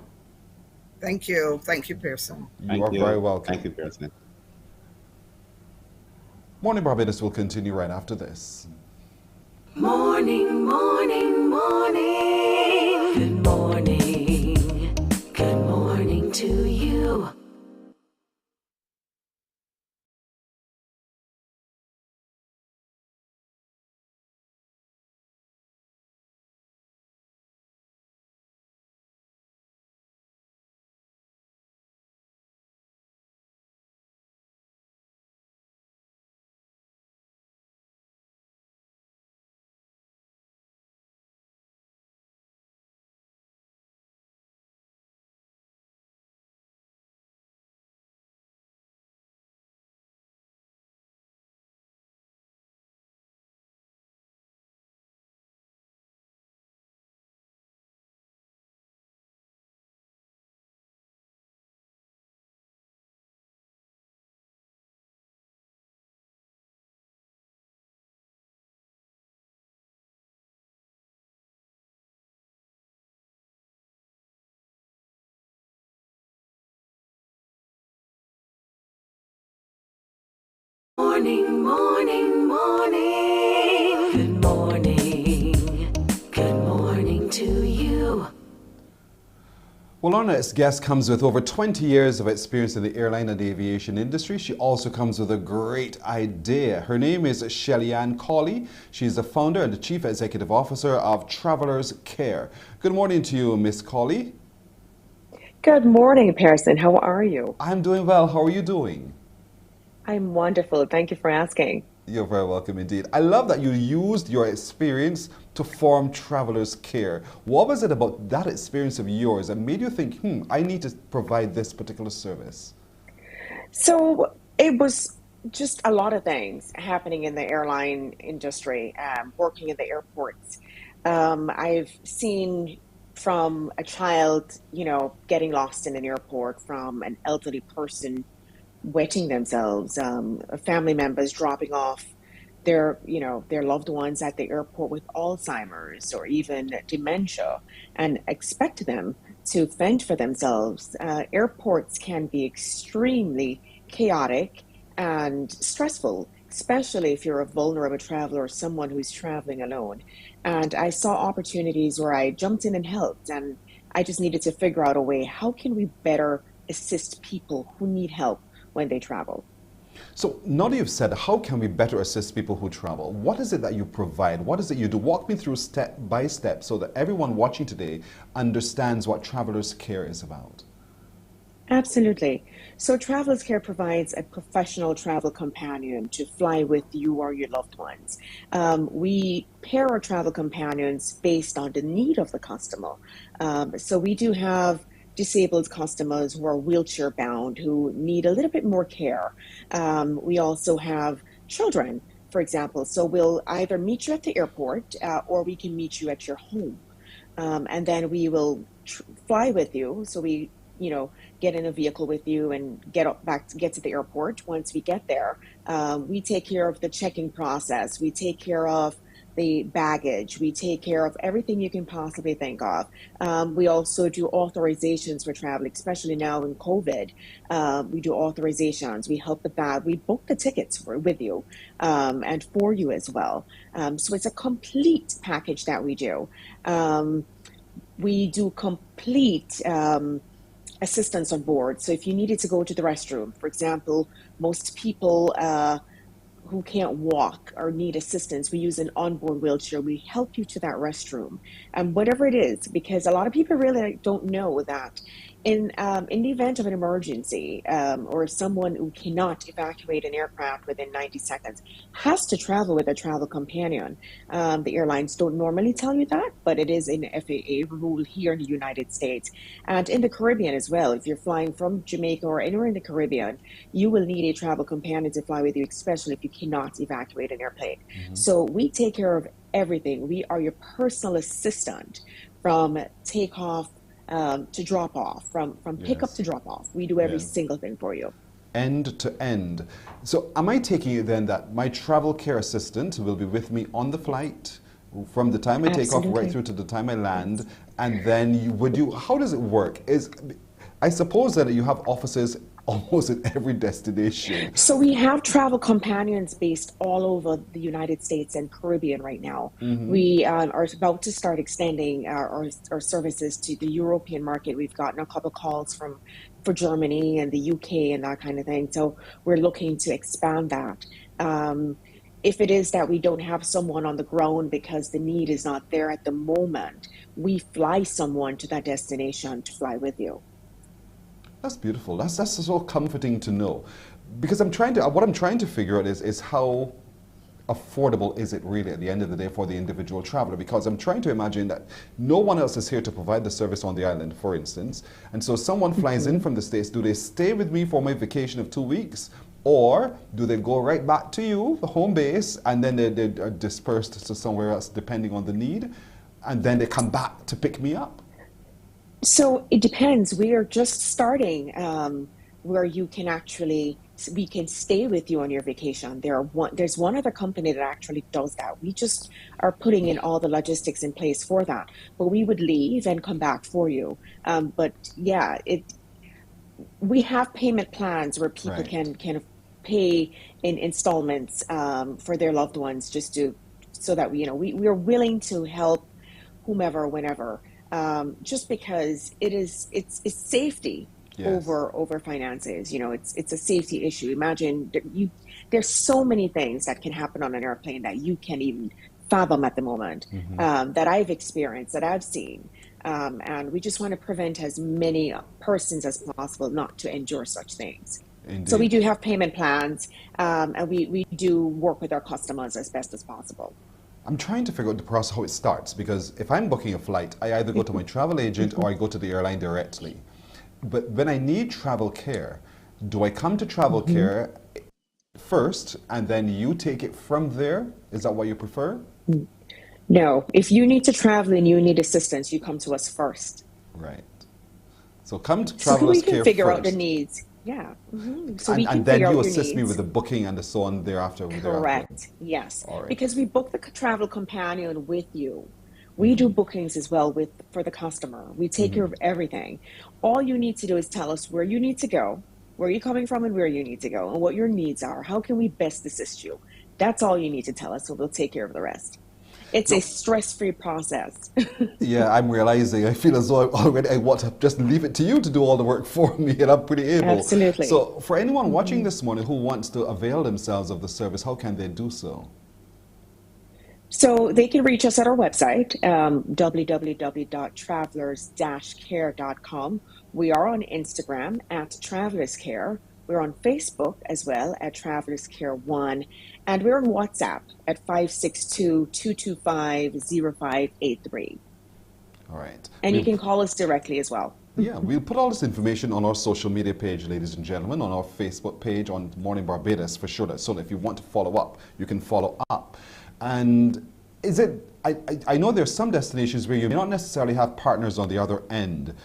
Thank you. Thank you, Pearson. You are very welcome. Thank you, Pearson. Morning Barbados will continue right after this. Morning, morning, morning. Good morning. Good morning to you. Morning, morning, morning. Good morning. Good morning to you. Well, our next guest comes with over 20 years of experience in the airline and aviation industry. She also comes with a great idea. Her name is Shelly-Ann Cawley. She's the founder and the chief executive officer of Travelers Care. Good morning to you, Miss Cawley. Good morning, Pearson. How are you? I'm doing well. How are you doing? I'm wonderful. Thank you for asking. You're very welcome indeed. I love that you used your experience to form Travelers Care. What was it about that experience of yours that made you think, I need to provide this particular service? So it was just a lot of things happening in the airline industry, working in the airports. I've seen from a child, getting lost in an airport, from an elderly person wetting themselves, family members dropping off their loved ones at the airport with Alzheimer's or even dementia, and expect them to fend for themselves. Airports can be extremely chaotic and stressful, especially if you're a vulnerable traveler or someone who's traveling alone. And I saw opportunities where I jumped in and helped, and I just needed to figure out a way, how can we better assist people who need help when they travel? So now that you've said, how can we better assist people who travel? What is it that you provide? What is it you do? Walk me through step by step so that everyone watching today understands what Travelers Care is about. Absolutely. So Travelers Care provides a professional travel companion to fly with you or your loved ones. We pair our travel companions based on the need of the customer. So we do have disabled customers who are wheelchair bound, who need a little bit more care. We also have children, for example. So we'll either meet you at the airport or we can meet you at your home. And then we will fly with you. So we get in a vehicle with you and get to the airport. Once we get there, we take care of the check-in process. We take care of the baggage. We take care of everything you can possibly think of. We also do authorizations for travel, especially now in COVID. We do authorizations. We help with that. We book the tickets with you and for you as well. So it's a complete package that we do. We do complete assistance on board. So if you needed to go to the restroom, for example, most people who can't walk or need assistance, we use an onboard wheelchair. We help you to that restroom, and whatever it is, because a lot of people really don't know that in the event of an emergency, or someone who cannot evacuate an aircraft within 90 seconds has to travel with a travel companion. The airlines don't normally tell you that, but it is an FAA rule here in the United States and in the Caribbean as well. If you're flying from Jamaica or anywhere in the Caribbean, you will need a travel companion to fly with you, especially if you cannot evacuate an airplane. So we take care of everything. We are your personal assistant from takeoff to drop off, from pickup to drop off. We do every single thing for you. End to end. So am I taking it then that my travel care assistant will be with me on the flight from the time I take off right through to the time I land, and then how does it work? I suppose that you have offices almost at every destination. So we have travel companions based all over the United States and Caribbean right now. We are about to start extending our services to the European market. We've gotten a couple calls for Germany and the UK and that kind of thing. So we're looking to expand that. If it is that we don't have someone on the ground because the need is not there at the moment, we fly someone to that destination to fly with you. That's beautiful. That's so comforting to know, because what I'm trying to figure out is how affordable is it really at the end of the day for the individual traveler, because I'm trying to imagine that no one else is here to provide the service on the island, for instance, and so someone flies in from the States. Do they stay with me for my vacation of 2 weeks, or do they go right back to you, the home base, and then they're dispersed to somewhere else depending on the need, and then they come back to pick me up? So it depends. We are just starting where we can stay with you on your vacation. There's one other company that actually does that. We just are putting in all the logistics in place for that. But we would leave and come back for you. But yeah, we have payment plans where people can pay in installments for their loved ones, so that we're willing to help whomever, whenever. Just because it's safety over finances. It's a safety issue. Imagine there's so many things that can happen on an airplane that you can't even fathom at the moment, that I've experienced, that I've seen. And we just want to prevent as many persons as possible not to endure such things. So we Indeed. do have payment plans, and we do work with our customers as best as possible. I'm trying to figure out the process, how it starts, because if I'm booking a flight, I either go to my travel agent or I go to the airline directly. But when I need travel care, do I come to travel care first and then you take it from there? Is that what you prefer? No, if you need to travel and you need assistance, you come to us first. Right. So come to So we Travelers can Care figure out the first. needs. Yeah. So we can And then figure you out your assist me with needs. the booking and the so on thereafter. Correct. Yes. All right. Because we book the travel companion with you. We do bookings as well for the customer. We take care of everything. All you need to do is tell us where you need to go, where you're coming from and where you need to go, and what your needs are. How can we best assist you? That's all you need to tell us, so we'll take care of the rest. It's a stress-free process. Yeah, I'm realizing I feel as though I want to just leave it to you to do all the work for me, and I'm pretty able. Absolutely. So for anyone watching this morning who wants to avail themselves of the service, how can they do so? So they can reach us at our website, www.travelers-care.com. We are on Instagram at Travelers Care. We're on Facebook as well at Travelers Care 1. And we're on WhatsApp at 562-225-0583. All right. And you can call us directly as well. Yeah, we'll put all this information on our social media page, ladies and gentlemen, on our Facebook page on Mornin Barbados for sure. So if you want to follow up, you can follow up. And is it, I know there's some destinations where you may not necessarily have partners on the other end.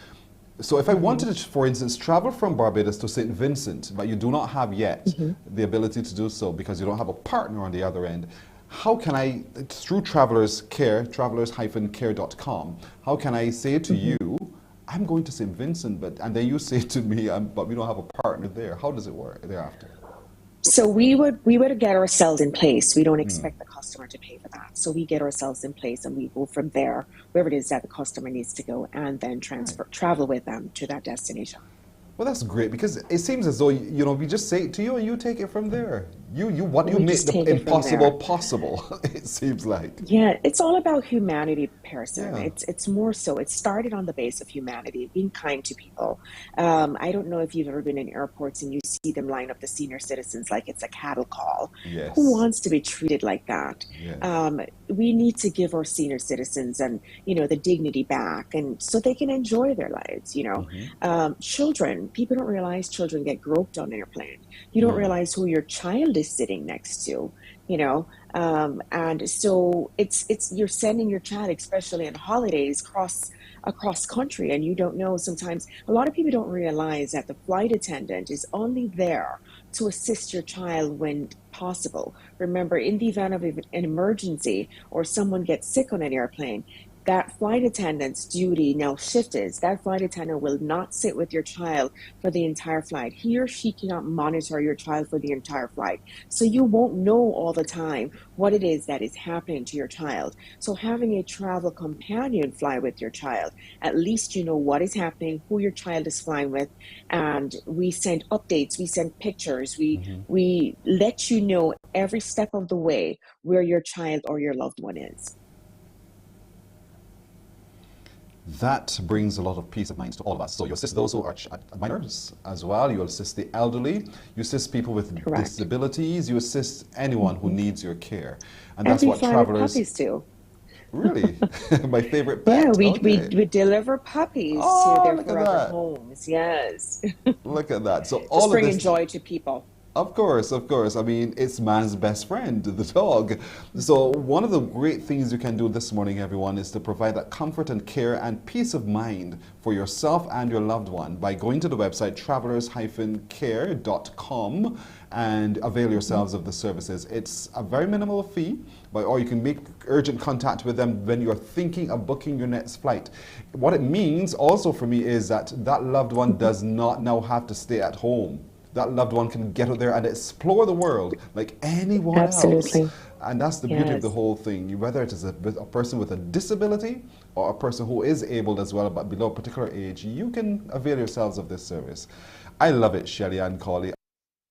So if I wanted to, for instance, travel from Barbados to St. Vincent, but you do not have yet the ability to do so because you don't have a partner on the other end, how can I, through Travelers Care, travelers-care.com, how can I say to you, I'm going to St. Vincent, and then you say to me, but we don't have a partner there. How does it work thereafter? So we would get ourselves in place. We don't expect the customer to pay for that. So we get ourselves in place and we go from there, wherever it is that the customer needs to go, and then travel with them to that destination. Well, that's great, because it seems as though, we just say it to you and you take it from there. You make the impossible possible, it seems like. Yeah, it's all about humanity, person. Yeah. It's more so. It started on the base of humanity, being kind to people. I don't know if you've ever been in airports and you see them line up the senior citizens like it's a cattle call. Yes. Who wants to be treated like that? Yes. We need to give our senior citizens and the dignity back, and so they can enjoy their lives. Children. People don't realize children get groped on an airplane. You don't realize who your child is sitting next to, and so it's you're sending your child, especially on holidays, across country, and you don't know. Sometimes a lot of people don't realize that the flight attendant is only there to assist your child when possible. Remember, in the event of an emergency or someone gets sick on an airplane, that flight attendant's duty now shifted. That flight attendant will not sit with your child for the entire flight. He or she cannot monitor your child for the entire flight. So you won't know all the time what it is that is happening to your child. So having a travel companion fly with your child, at least you know what is happening, who your child is flying with, and we send updates, we send pictures, we let you know every step of the way where your child or your loved one is. That brings a lot of peace of mind to all of us. So you assist those who are minors as well. You assist the elderly. You assist people with disabilities. You assist anyone who needs your care. And that's what Travelers... puppies do. Really? My favorite pet. Yeah, we deliver puppies to their forever homes. Yes. Look at that. So all just bringing of this... joy to people. Of course, of course. I mean, it's man's best friend, the dog. So one of the great things you can do this morning, everyone, is to provide that comfort and care and peace of mind for yourself and your loved one by going to the website travelers-care.com and avail yourselves of the services. It's a very minimal fee, or you can make urgent contact with them when you're thinking of booking your next flight. What it means also for me is that that loved one does not now have to stay at home. That loved one can get out there and explore the world like anyone else. And that's the beauty of the whole thing. Whether it is a person with a disability or a person who is able as well, but below a particular age, you can avail yourselves of this service. I love it, Shelly and Colley.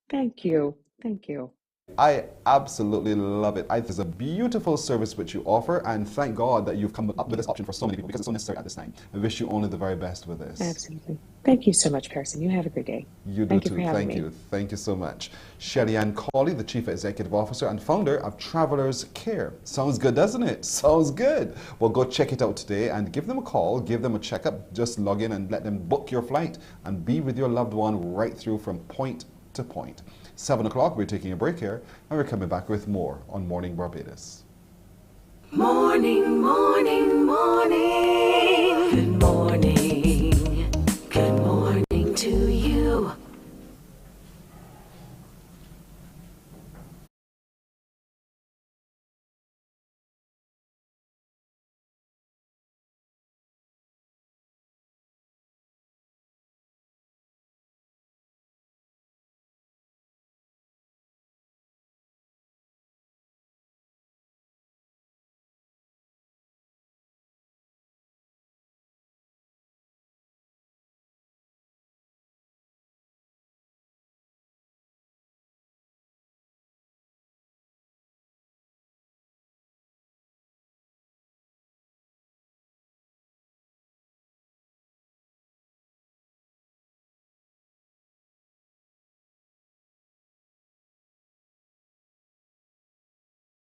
Thank you. Thank you. I absolutely love it. It's a beautiful service which you offer, and thank God that you've come up with this option for so many people because it's so necessary at this time. I wish you only the very best with this. Absolutely. Thank you so much, Pearson. You have a good day. You do Thank you too. for having Thank me. you. Thank you so much. Shelly Ann Cawley, the Chief Executive Officer and founder of Travelers Care. Sounds good, doesn't it? Sounds good. Well, go check it out today and give them a call, give them a checkup. Just log in and let them book your flight and be with your loved one right through from point to point. 7 o'clock, we're taking a break here, and we're coming back with more on Morning Barbados. Morning, morning, morning. Good morning. Good morning to you.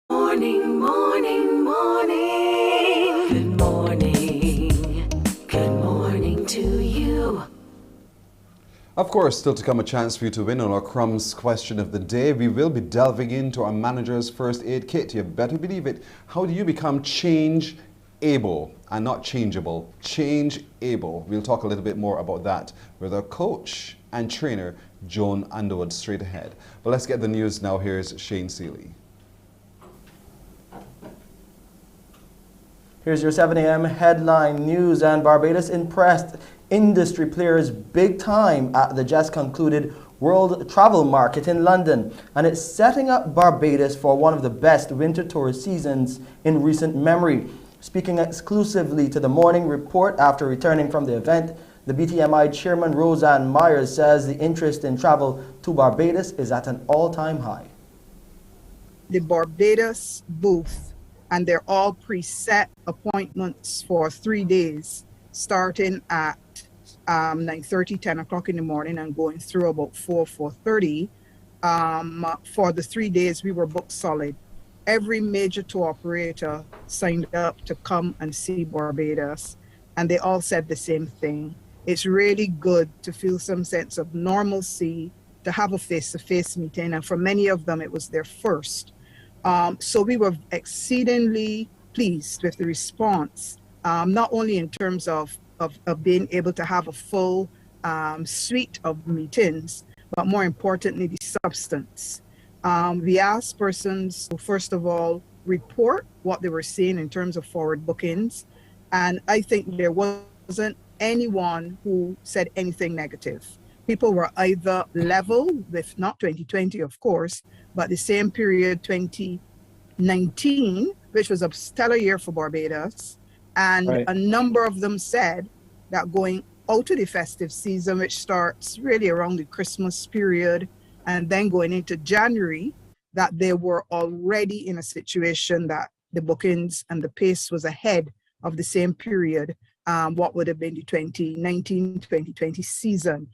Morning, morning, morning. Good morning. Good morning to you. Of course, still to come a chance for you to win on our Crumbs question of the day. We will be delving into our manager's first aid kit. You better believe it. How do you become change able and not changeable? Change able. We'll talk a little bit more about that with our coach and trainer, Joan Underwood, straight ahead. But let's get the news now. Here's Shane Seeley. Here's your 7 a.m. headline news. And Barbados impressed industry players big time at the just concluded World Travel Market in London. And it's setting up Barbados for one of the best winter tourist seasons in recent memory. Speaking exclusively to the Morning Report after returning from the event, the BTMI chairman Roseanne Myers says the interest in travel to Barbados is at an all-time high. The Barbados booth, and they're all preset appointments for 3 days, starting at 9:30, 10 o'clock in the morning and going through about 4:30. For the 3 days, we were booked solid. Every major tour operator signed up to come and see Barbados, and they all said the same thing. It's really good to feel some sense of normalcy, to have a face-to-face meeting, and for many of them, it was their first. So we were exceedingly pleased with the response, not only in terms of being able to have a full suite of meetings, but more importantly, the substance. We asked persons to, first of all, report what they were seeing in terms of forward bookings. And I think there wasn't anyone who said anything negative. People were either level with not 2020, of course, but the same period 2019, which was a stellar year for Barbados. And Right. a number of them said that going out of the festive season, which starts really around the Christmas period, and then going into January, that they were already in a situation that the bookings and the pace was ahead of the same period, what would have been the 2019-2020 season.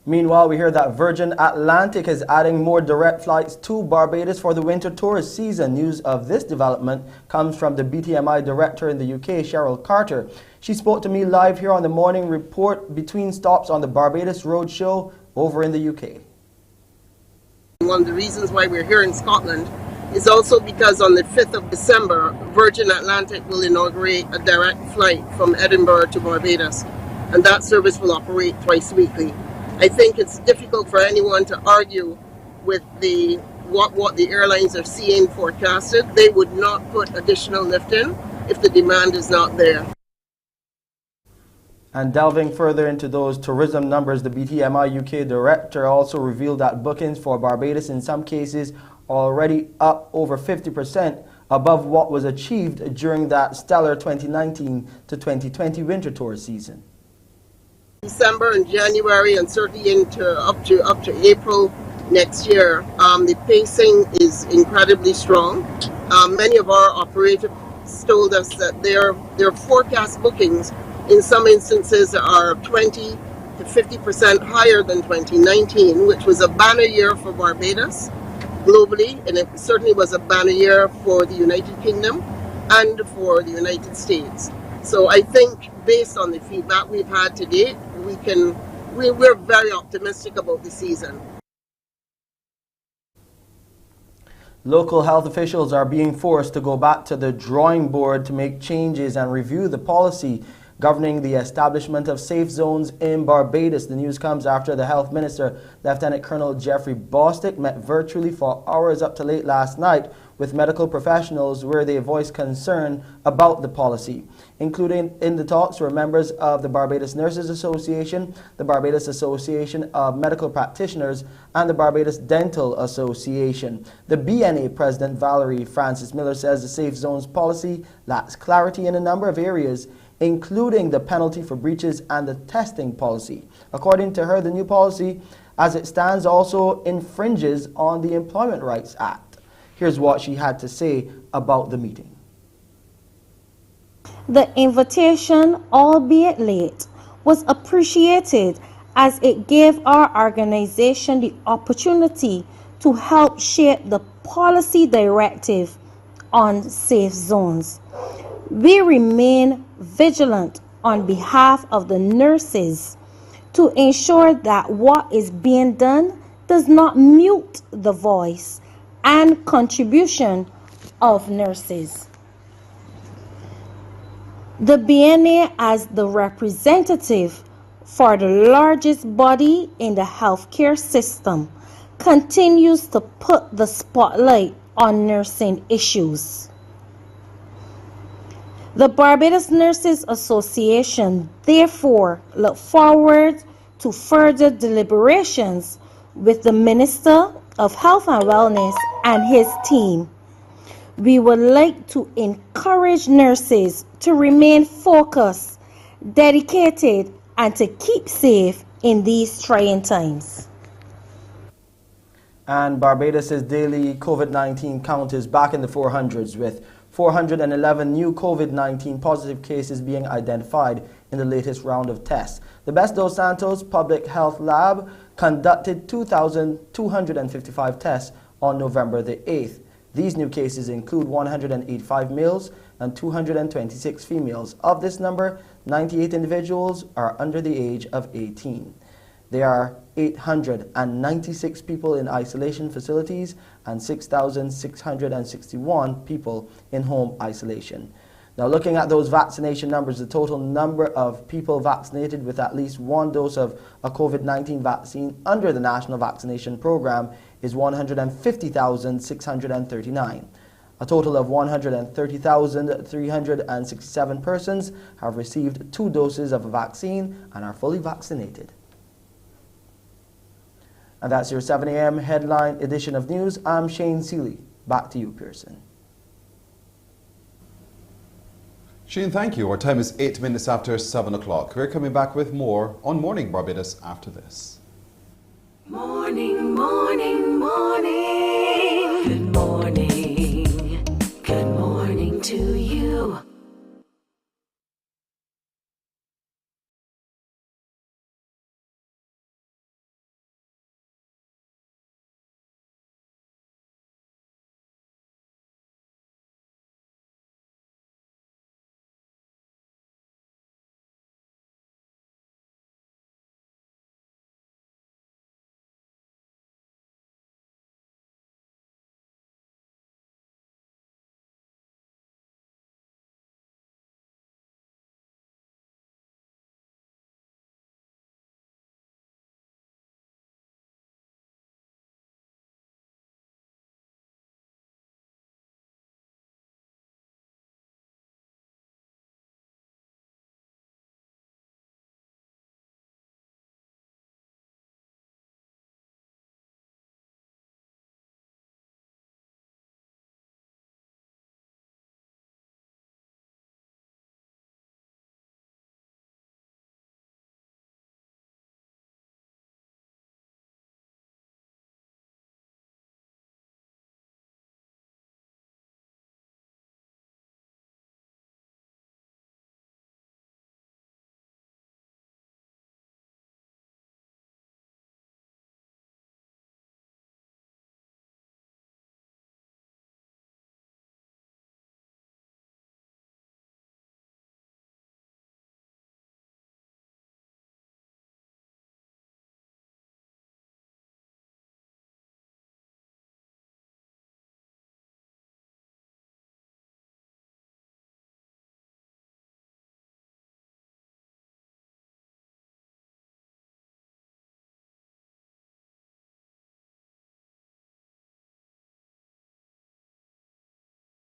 Meanwhile, we hear that Virgin Atlantic is adding more direct flights to Barbados for the winter tourist season. News of this development comes from the BTMI director in the UK, Cheryl Carter. She spoke to me live here on the Morning Report between stops on the Barbados Roadshow over in the UK. One of the reasons why we're here in Scotland is also because on the 5th of December, Virgin Atlantic will inaugurate a direct flight from Edinburgh to Barbados, and that service will operate twice weekly. I think it's difficult for anyone to argue with what the airlines are seeing forecasted. They would not put additional lift in if the demand is not there. And delving further into those tourism numbers, the BTMI UK director also revealed that bookings for Barbados in some cases are already up over 50% above what was achieved during that stellar 2019 to 2020 winter tour season. December and January, and certainly into up to April, next year. The pacing is incredibly strong. Many of our operators told us that their forecast bookings in some instances are 20 to 50% higher than 2019, which was a banner year for Barbados globally, and it certainly was a banner year for the United Kingdom and for the United States. So I think based on the feedback we've had to date, we're very optimistic about the season. Local health officials are being forced to go back to the drawing board to make changes and review the policy governing the establishment of safe zones in Barbados. The news comes after the Health Minister, Lieutenant Colonel Jeffrey Bostick, met virtually for hours up to late last night with medical professionals where they voiced concern about the policy. Including in the talks were members of the Barbados Nurses Association, the Barbados Association of Medical Practitioners, and the Barbados Dental Association. The BNA President Valerie Francis Miller says the Safe Zones policy lacks clarity in a number of areas, including the penalty for breaches and the testing policy. According to her, the new policy, as it stands, also infringes on the Employment Rights Act. Here's what she had to say about the meeting. The invitation, albeit late, was appreciated as it gave our organization the opportunity to help shape the policy directive on safe zones. We remain vigilant on behalf of the nurses to ensure that what is being done does not mute the voice and contribution of nurses. The BNA, as the representative for the largest body in the healthcare system, continues to put the spotlight on nursing issues. The Barbados Nurses Association therefore look forward to further deliberations with the Minister of Health and Wellness and his team. We would like to encourage nurses to remain focused, dedicated, and to keep safe in these trying times. And Barbados' daily COVID-19 count is back in the 400s, with 411 new COVID-19 positive cases being identified in the latest round of tests. The Best Dos Santos Public Health Lab conducted 2,255 tests on November the 8th. These new cases include 185 males and 226 females. Of this number, 98 individuals are under the age of 18. There are 896 people in isolation facilities and 6,661 people in home isolation. Now, looking at those vaccination numbers, the total number of people vaccinated with at least one dose of a COVID-19 vaccine under the National Vaccination Program is 150,639. A total of 130,367 persons have received 2 doses of a vaccine and are fully vaccinated. And that's your 7 a.m. headline edition of news. I'm Shane Seeley. Back to you, Pearson. Shane, thank you. Our time is 8 minutes after 7 o'clock. We're coming back with more on Morning Barbados after this. Morning, morning, morning. Good morning. Good morning to you.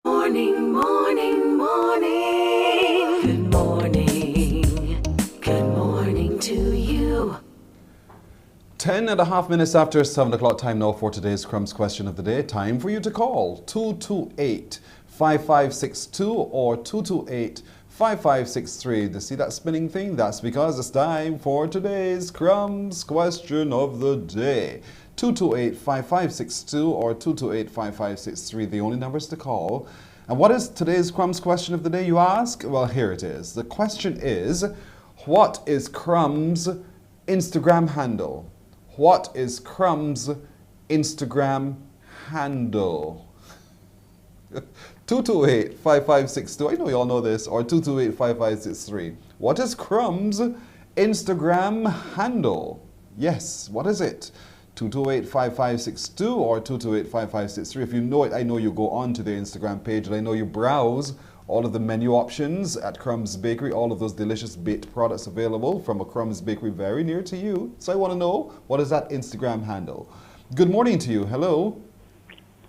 Morning, morning, morning. Good morning. Good morning to you. 10.5 minutes after 7 o'clock time now for today's Crumbs question of the day. Time for you to call 228-5562 or 228-5563. See that spinning thing? That's because it's time for today's Crumbs question of the day. 228-5562 or 228-5563, the only numbers to call. And what is today's Crumbs question of the day, you ask? Well, here it is. The question is, what is Crumbs' Instagram handle? What is Crumbs' Instagram handle? 228-5562, I know you all know this, or 228-5563. What is Crumbs' Instagram handle? Yes, what is it? 228-5562 or 228-5563. If you know it, I know you go on to their Instagram page and I know you browse all of the menu options at Crumbs Bakery, all of those delicious baked products available from a Crumbs Bakery very near to you. So I want to know, what is that Instagram handle? Good morning to you. Hello.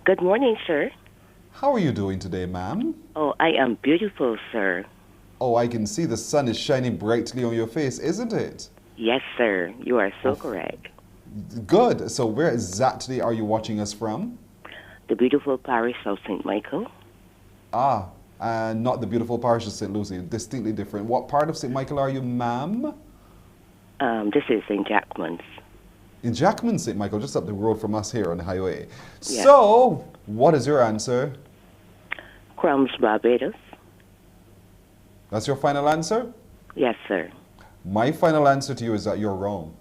Good morning, sir. How are you doing today, ma'am? Oh, I am beautiful, sir. Oh, I can see the sun is shining brightly on your face, isn't it? Yes, sir. You are so correct. Good. So where exactly are you watching us from? The beautiful parish of St. Michael. Ah, and not the beautiful parish of St. Lucy. Distinctly different. What part of St. Michael are you, ma'am? This is St. Jackman's. In Jackman, St. Michael, just up the road from us here on the highway. Yeah. So, what is your answer? Crumbs, Barbados. That's your final answer? Yes, sir. My final answer to you is that you're wrong.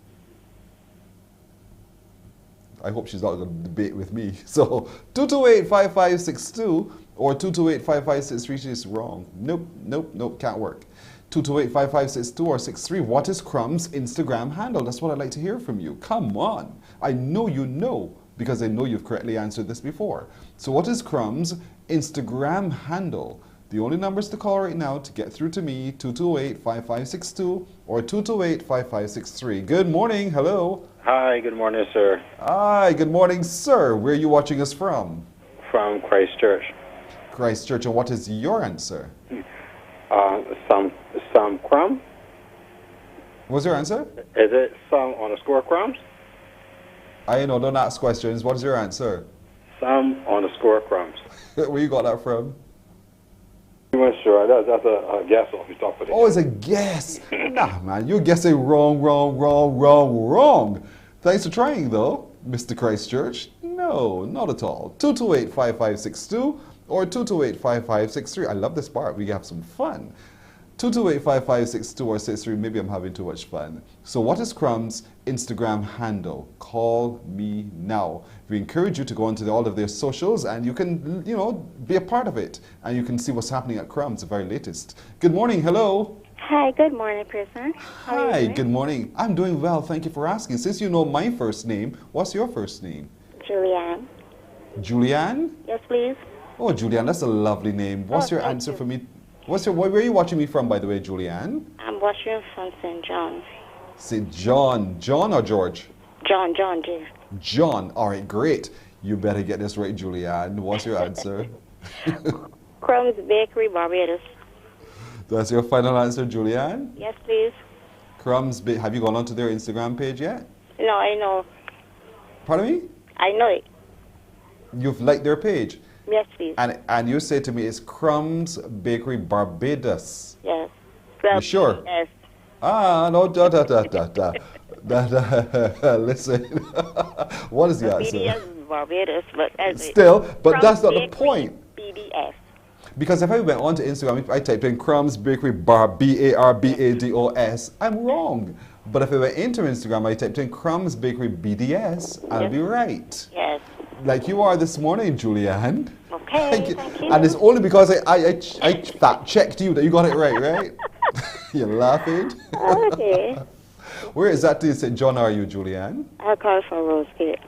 I hope she's not going to debate with me. So 228-5562 or 228-5563 is wrong. Nope, can't work. 228-5562 or 63. What is Crumbs' Instagram handle? That's what I'd like to hear from you. Come on. I know you know because I know you've correctly answered this before. So what is Crumbs' Instagram handle? The only numbers to call right now to get through to me, 228-5562 or 228-5563. Good morning. Hello. Hi, good morning, sir. Hi, good morning, sir. Where are you watching us from? From Christchurch. Christchurch, and what is your answer? Some crumb. What's your answer? Is it some _ crumbs? I know, don't ask questions. What is your answer? Some _ crumbs. Where you got that from? You weren't sure. That's a guess off the top of it. Oh, it's a guess. Nah, man, you're guessing wrong. Thanks for trying, though, Mr. Christchurch. No, not at all. 228-5562 or 228-5563. I love this part. We have some fun. 228-5562 or 63. Maybe I'm having too much fun. So what is Crumbs' Instagram handle? Call me now. We encourage you to go onto all of their socials and you can, be a part of it. And you can see what's happening at Crumbs, the very latest. Good morning. Hello. Hi, good morning, person. Hi, good morning. I'm doing well. Thank you for asking. Since you know my first name, what's your first name? Julianne. Julianne? Yes, please. Oh, Julianne, that's a lovely name. What's your answer for me? Where are you watching me from, by the way, Julianne? I'm watching from St. John. St. John. John or George? John, dear. John. All right, great. You better get this right, Julianne. What's your answer? Crumbs Bakery, Barbados. That's your final answer, Julianne? Yes, please. Crumbs have you gone onto their Instagram page yet? No, I know. Pardon me? I know it. You've liked their page? Yes, please. And you say to me, it's Crumbs Bakery Barbados. Yes. You sure? Yes. Ah, no, listen. What is the answer? BDS is Barbados, but Still, but Crumbs that's not Bakery, the point. BDS. Because if I went onto Instagram, if I typed in Crumbs Bakery Barbados, I'm wrong. But if I went into Instagram, I typed in Crumbs Bakery BDS, I'll be right. Yes. Like you are this morning, Julianne. Okay, thank you. And it's only because I fact-checked you that you got it right? You're laughing? Okay. Where exactly in St. John are you, Julianne? I call from Rosegate.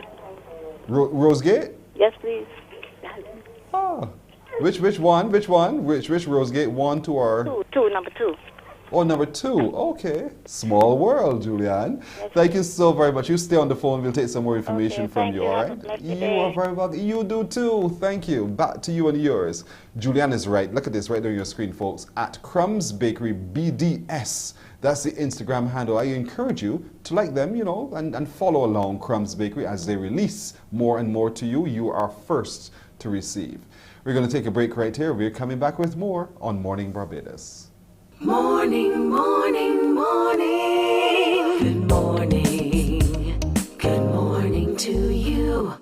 Rosegate? Yes, please. Oh. Which one? Which Rosegate? 1, 2, or? Two, number 2. Oh, number 2. Okay. Small world, Julianne. Thank you so very much. You stay on the phone. We'll take some more information from you, all right? You are very welcome. You do too. Thank you. Back to you and yours. Julianne is right. Look at this right there on your screen, folks. At Crumbs Bakery BDS. That's the Instagram handle. I encourage you to like them, you know, and follow along Crumbs Bakery as they release more and more to you. You are first to receive. We're going to take a break right here. We're coming back with more on Morning Barbados. Morning, morning, morning. Good morning. Good morning to you.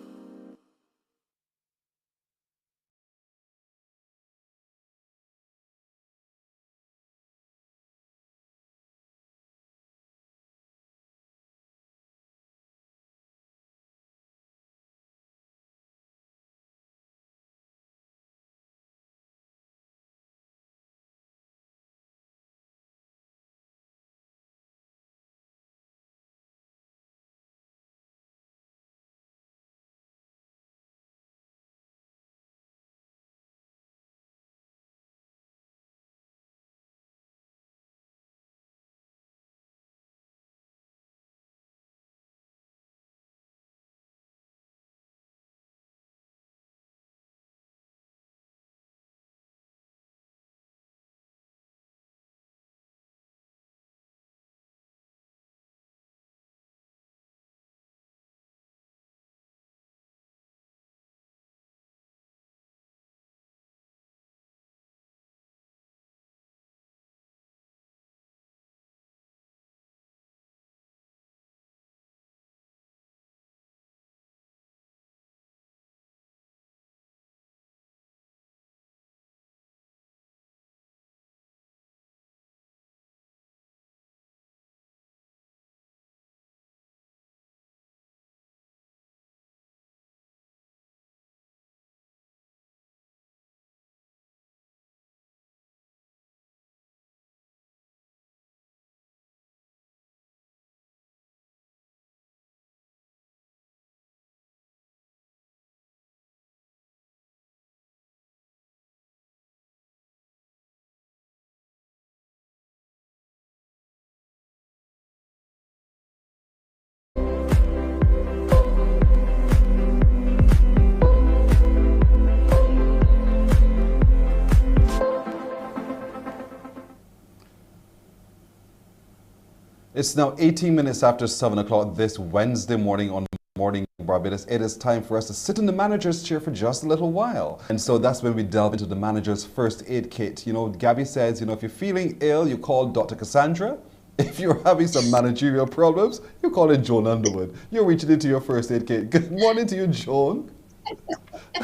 It's now 18 minutes after 7 o'clock this Wednesday morning on Morning Barbados. It is time for us to sit in the manager's chair for just a little while. And so that's when we delve into the manager's first aid kit. You know, Gabby says, you know, if you're feeling ill, you call Dr. Cassandra. If you're having some managerial problems, you call in Joan Underwood. You're reaching into your first aid kit. Good morning to you, Joan.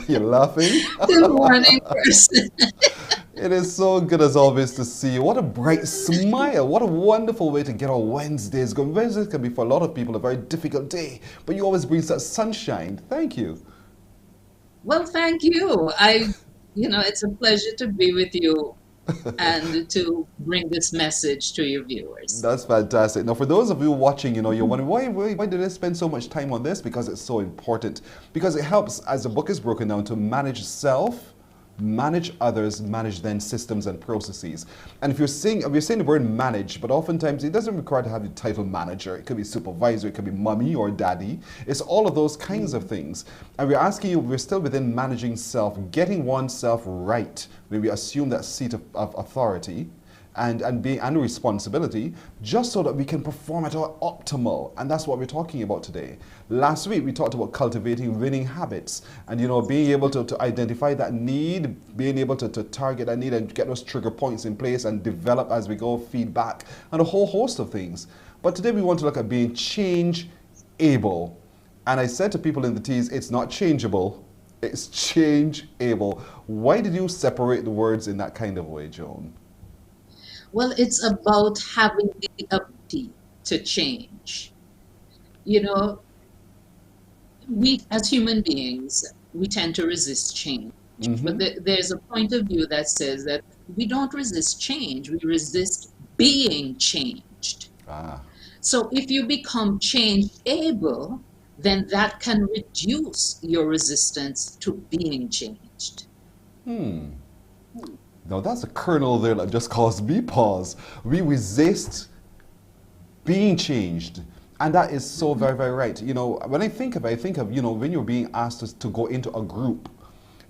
You're laughing. Good morning, person. It is so good as always to see you. What a bright smile. What a wonderful way to get our Wednesdays going. Wednesdays can be for a lot of people a very difficult day, but you always bring such sunshine. Thank you. Well, thank you. It's a pleasure to be with you and to bring this message to your viewers. That's fantastic. Now, for those of you watching, you know, you're wondering, why did I spend so much time on this? Because it's so important. Because it helps, as the book is broken down, to manage self, manage others, manage then systems and processes. And if you're saying the word manage, but oftentimes it doesn't require to have the title manager. It could be supervisor, it could be mommy or daddy. It's all of those kinds of things. And we're asking you, we're still within managing self, getting oneself right, when we assume that seat of authority and responsibility, just so that we can perform at our optimal. And that's what we're talking about today. Last week we talked about cultivating winning habits and, you know, being able to identify that need, being able to target that need and get those trigger points in place and develop as we go, feedback, and a whole host of things. But today we want to look at being change able. And I said to people in the teas, it's not changeable, it's change able. Why did you separate the words in that kind of way, Joan? Well, it's about having the ability to change. You know, we as human beings, we tend to resist change. But there's a point of view that says that we don't resist change, we resist being changed. So if you become change able, then that can reduce your resistance to being changed. Now that's a kernel there that just caused me pause. We resist being changed. And that is so very, very right. You know, when I think of, you know, when you're being asked to go into a group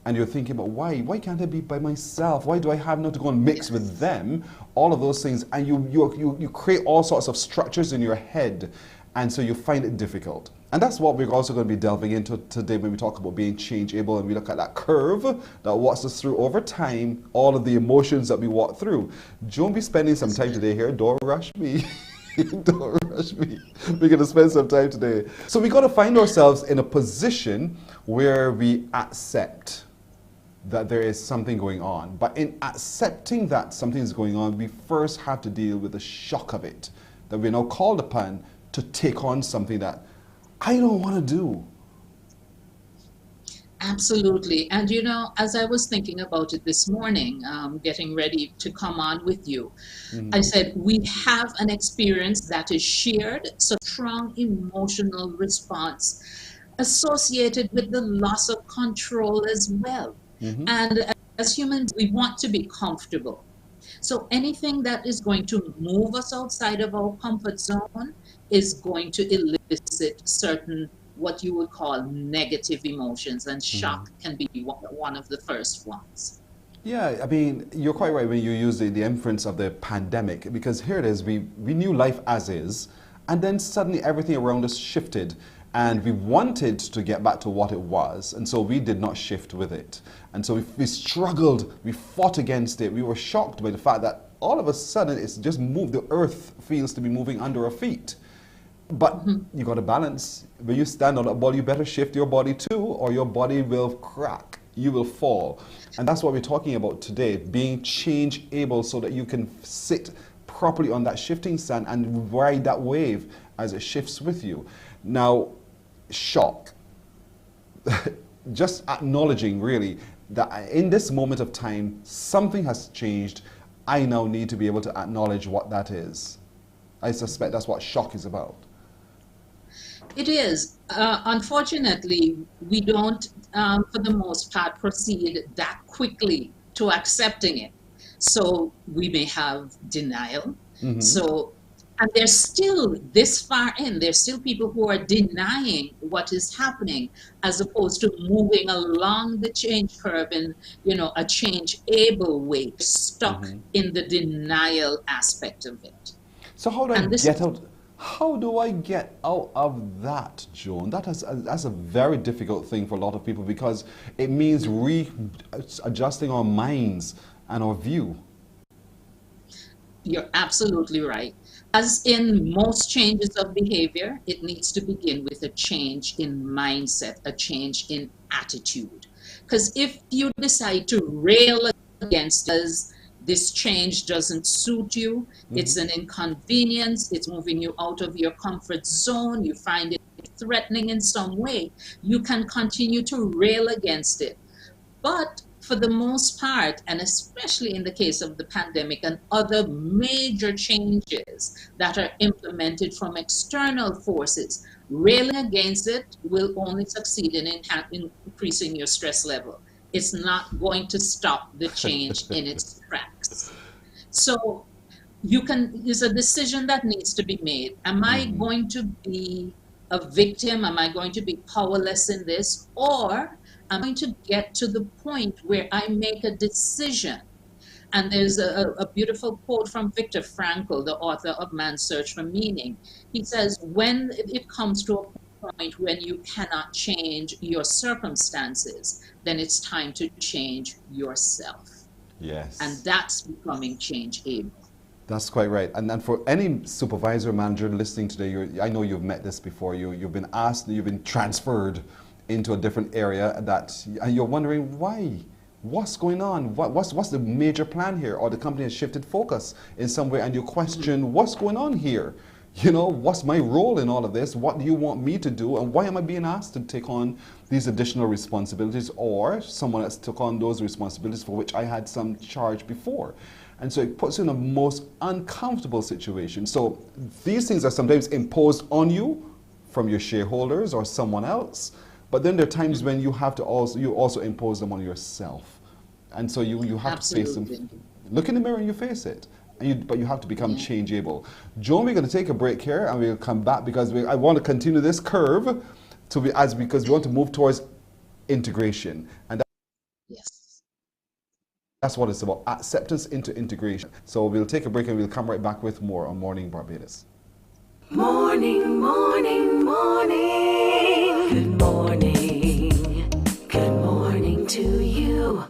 and you're thinking about why can't I be by myself? Why do I have not to go and mix with them? All of those things. And you create all sorts of structures in your head. And so you find it difficult. And that's what we're also going to be delving into today when we talk about being changeable and we look at that curve that walks us through over time, all of the emotions that we walk through. Joan will be spending some time today here. Don't rush me. Don't rush me. We're going to spend some time today. So we got to find ourselves in a position where we accept that there is something going on. But in accepting that something is going on, we first have to deal with the shock of it, that we're now called upon to take on something that I don't want to do. Absolutely. And you know, as I was thinking about it this morning, getting ready to come on with you, I said, we have an experience that is shared, so strong emotional response associated with the loss of control as well. And as humans, we want to be comfortable. So anything that is going to move us outside of our comfort zone is going to elicit certain what you would call negative emotions, and shock can be one of the first ones. Yeah, I mean, you're quite right when you use the inference of the pandemic, because here it is, we knew life as is, and then suddenly everything around us shifted, and we wanted to get back to what it was, and so we did not shift with it. And so we struggled, we fought against it, we were shocked by the fact that all of a sudden it's just moved, the earth feels to be moving under our feet. But you got to balance. When you stand on a ball, you better shift your body too, or your body will crack. You will fall. And that's what we're talking about today, being change able so that you can sit properly on that shifting sand and ride that wave as it shifts with you. Now, shock. Just acknowledging really that in this moment of time, something has changed. I now need to be able to acknowledge what that is. I suspect that's what shock is about. It is. Unfortunately, we don't, for the most part, proceed that quickly to accepting it. So we may have denial. So, and there's still this far in, there's still people who are denying what is happening as opposed to moving along the change curve in, you know, a change-able way, stuck in the denial aspect of it. So how do I get out? How do I get out of that, Joan? That's a very difficult thing for a lot of people because it means readjusting our minds and our view. You're absolutely right. As in most changes of behavior, it needs to begin with a change in mindset, a change in attitude. Because if you decide to rail against us, this change doesn't suit you, it's an inconvenience, it's moving you out of your comfort zone, you find it threatening in some way, you can continue to rail against it. But for the most part, and especially in the case of the pandemic and other major changes that are implemented from external forces, railing against it will only succeed in increasing your stress level. It's not going to stop the change in its tracks. So there's a decision that needs to be made. Am I going to be a victim? Am I going to be powerless in this? Or I'm going to get to the point where I make a decision. And there's a beautiful quote from Viktor Frankl, the author of Man's Search for Meaning. He says, when it comes to a point when you cannot change your circumstances, then it's time to change yourself. Yes. And that's becoming change able. That's quite right. And for any supervisor or manager listening today, I know you've met this before. You've been asked, you've been transferred into a different area and you're wondering why. What's going on? What's the major plan here? Or the company has shifted focus in some way and you question what's going on here? You know, what's my role in all of this? What do you want me to do? And why am I being asked to take on these additional responsibilities? Or someone else took on those responsibilities for which I had some charge before. And so it puts you in a most uncomfortable situation. So these things are sometimes imposed on you from your shareholders or someone else. But then there are times when you have to also impose them on yourself. And so you have to face Absolutely. them. Look in the mirror and you face it. But you have to become Yeah. changeable. Joan, we're going to take a break here and we'll come back because I want to continue this curve because we want to move towards integration. And Yes. that's what it's about, acceptance into integration. So we'll take a break and we'll come right back with more on Morning Barbados. Morning, morning, morning. Good morning. Good morning to you.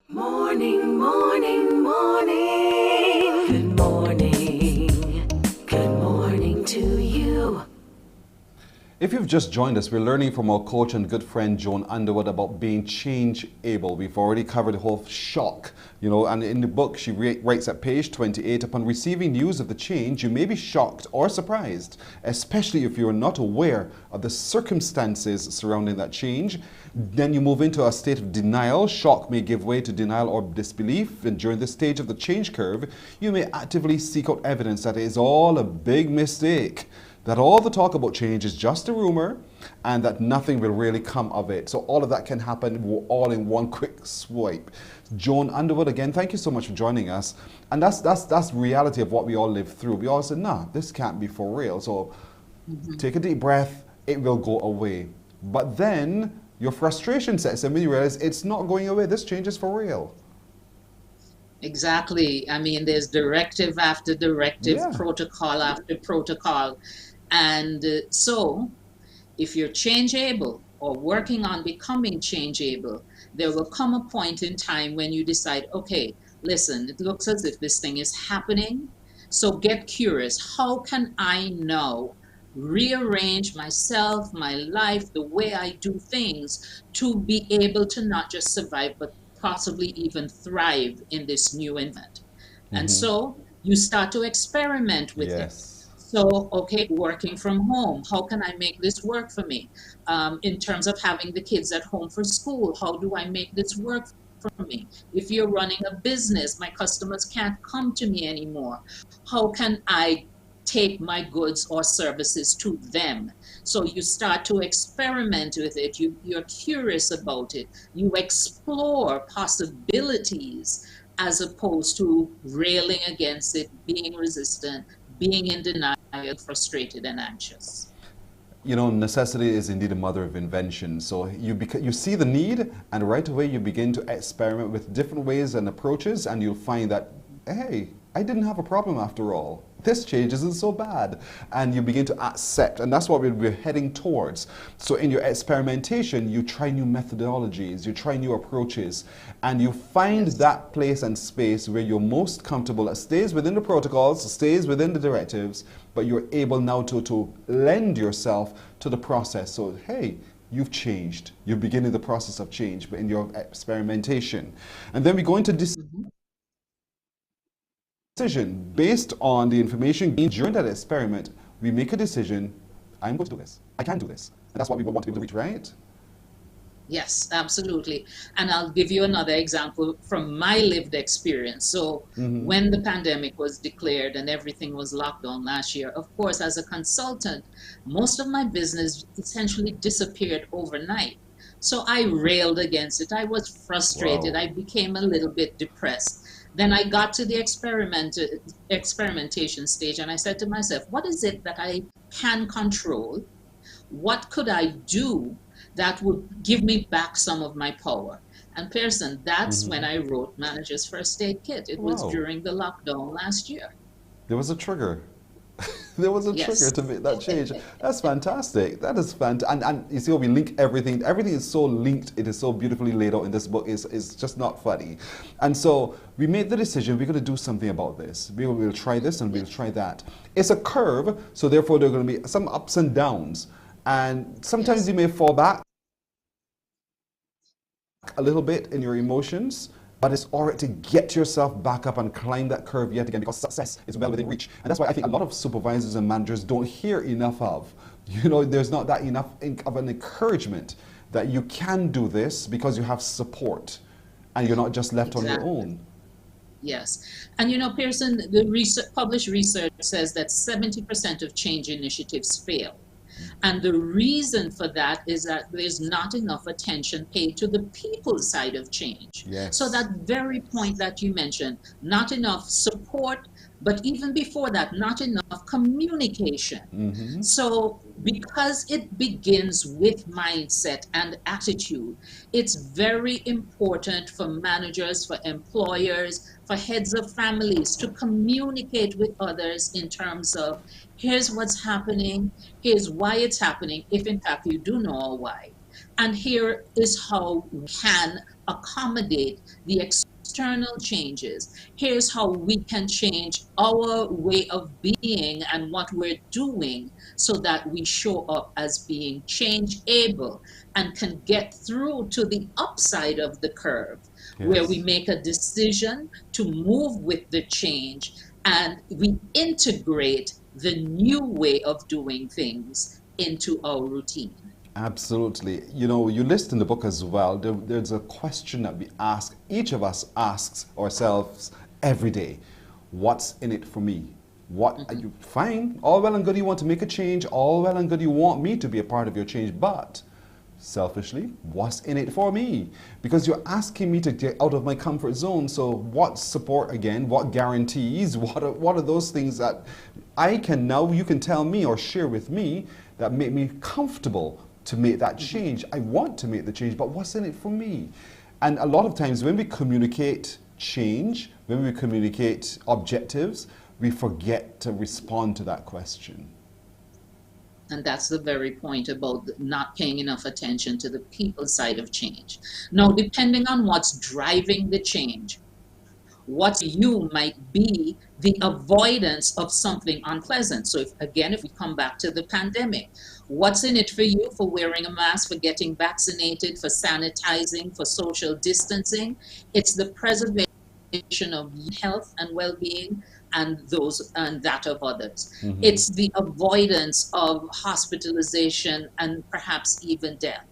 Morning, morning, morning. Good morning. Good morning to you. If you've just joined us, we're learning from our coach and good friend Joan Underwood about being change able. We've already covered the whole shock, and in the book she writes at page 28, upon receiving news of the change, you may be shocked or surprised, especially if you're not aware of the circumstances surrounding that change. Then you move into a state of denial. Shock may give way to denial or disbelief, and during this stage of the change curve, you may actively seek out evidence that it is all a big mistake, that all the talk about change is just a rumor, and that nothing will really come of it. So all of that can happen all in one quick swipe. Joan Underwood, again, thank you so much for joining us. And that's reality of what we all live through. We all say, nah, this can't be for real. So take a deep breath, it will go away. But then your frustration sets in when you realize it's not going away, this change is for real. Exactly. I mean, there's directive after directive, Yeah. protocol after protocol. And so, if you're changeable or working on becoming changeable, there will come a point in time when you decide, okay, listen, it looks as if this thing is happening. So get curious. How can I now rearrange myself, my life, the way I do things to be able to not just survive, but possibly even thrive in this new environment? And so you start to experiment with it. Yes. So, okay, working from home, how can I make this work for me? In terms of having the kids at home for school, how do I make this work for me? If you're running a business, my customers can't come to me anymore. How can I take my goods or services to them? So you start to experiment with it. You're curious about it. You explore possibilities as opposed to railing against it, being resistant, being in denial, frustrated and anxious. Necessity is indeed the mother of invention. So you see the need, and right away you begin to experiment with different ways and approaches, and you'll find that, hey, I didn't have a problem after all. This change isn't so bad. And you begin to accept, and that's what we're heading towards. So in your experimentation, you try new methodologies, you try new approaches, and you find that place and space where you're most comfortable. It stays within the protocols, stays within the directives, but you're able now to lend yourself to the process. So, hey, you've changed. You're beginning the process of change, but in your experimentation. And then we go into this. decision based on the information gained during that experiment. We make a decision, I'm going to do this. I can do this. And that's what we want to be able to reach, right? Yes, absolutely. And I'll give you another example from my lived experience. So when the pandemic was declared and everything was locked down last year, of course, as a consultant, most of my business essentially disappeared overnight. So I railed against it. I was frustrated. Wow. I became a little bit depressed. Then I got to the experimentation stage and I said to myself, what is it that I can control? What could I do that would give me back some of my power? And Pearson, that's when I wrote Manager's First Aid Kit. It was Wow. during the lockdown last year. There was a trigger. There was a trigger to make that change. That's fantastic. That is fantastic. And you see how we link everything. Everything is so linked. It is so beautifully laid out in this book. It's just not funny. And so we made the decision, we're going to do something about this. We'll try this and we'll try that. It's a curve, so therefore there are going to be some ups and downs. And sometimes you may fall back a little bit in your emotions, but it's all right to get yourself back up and climb that curve yet again, because success is well within reach. And that's why I think a lot of supervisors and managers don't hear enough of. You know, there's not that enough of an encouragement that you can do this because you have support and you're not just left on your own. Yes. And you know, Pearson, the published research says that 70% of change initiatives fail. And the reason for that is that there's not enough attention paid to the people side of change. Yes. So that very point that you mentioned, not enough support, but even before that, not enough communication. So because it begins with mindset and attitude, it's very important for managers, for employers, for heads of families to communicate with others in terms of, here's what's happening, here's why it's happening, if in fact you do know why. And here is how we can accommodate the external changes. Here's how we can change our way of being and what we're doing so that we show up as being change able and can get through to the upside of the curve, where we make a decision to move with the change and we integrate the new way of doing things into our routine. Absolutely. You know, you list in the book as well, there's a question that we ask, each of us asks ourselves every day. What's in it for me? What are you, fine, all well and good you want to make a change, all well and good you want me to be a part of your change, but selfishly, what's in it for me? Because you're asking me to get out of my comfort zone. So what support again, what guarantees, what are those things that I can now, you can tell me or share with me that make me comfortable to make that change. I want to make the change, but what's in it for me? And a lot of times when we communicate change, when we communicate objectives, we forget to respond to that question. And that's the very point about not paying enough attention to the people side of change. Now, depending on what's driving the change, what you might be the avoidance of something unpleasant. So if we come back to the pandemic, what's in it for you for wearing a mask, for getting vaccinated, for sanitizing, for social distancing? It's the preservation of health and well-being and that of others. It's the avoidance of hospitalization and perhaps even death.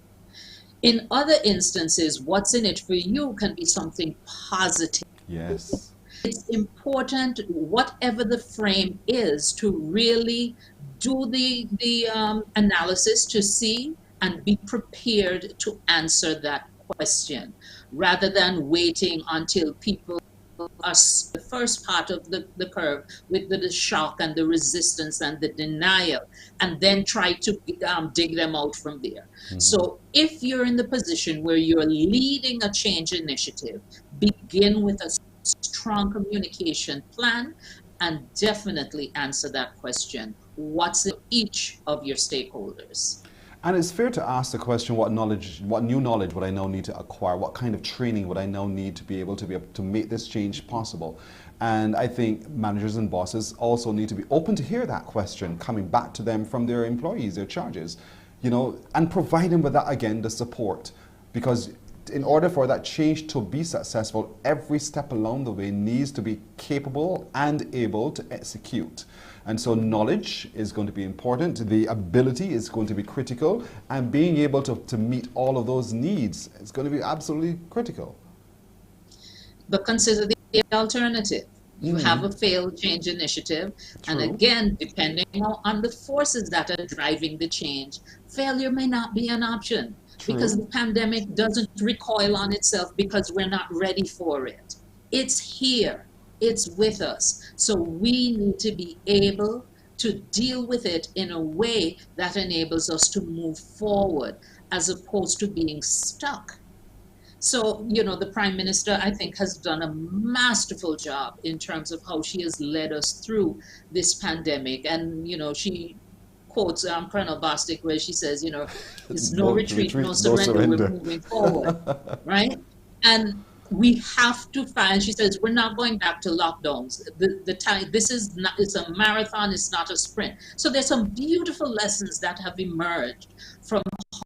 In other instances, what's in it for you can be something positive. Yes. It's important, whatever the frame is, to really do the analysis to see and be prepared to answer that question, rather than waiting until people are the first part of the curve with the shock and the resistance and the denial, and then try to dig them out from there. So if you're in the position where you're leading a change initiative, begin with a strong communication plan and definitely answer that question. What's in each of your stakeholders? And it's fair to ask the question, what new knowledge would I now need to acquire? What kind of training would I now need to be able to make this change possible? And I think managers and bosses also need to be open to hear that question coming back to them from their employees, their charges, you know, and provide them with that, again, the support. Because in order for that change to be successful, every step along the way needs to be capable and able to execute. And so knowledge is going to be important, the ability is going to be critical, and being able to meet all of those needs is going to be absolutely critical. But consider the alternative. You have a failed change initiative, and True. again, depending on the forces that are driving the change, failure may not be an option because the pandemic doesn't recoil on itself because we're not ready for it. It's here, it's with us. So we need to be able to deal with it in a way that enables us to move forward as opposed to being stuck. So, you know, the Prime Minister, I think, has done a masterful job in terms of how she has led us through this pandemic. And, you know, she quotes Colonel Bostic where she says, you know, there's no retreat, no surrender, we're moving forward, right? And we have to find, she says, we're not going back to lockdowns. The time, this is not, it's a marathon, it's not a sprint. So there's some beautiful lessons that have emerged from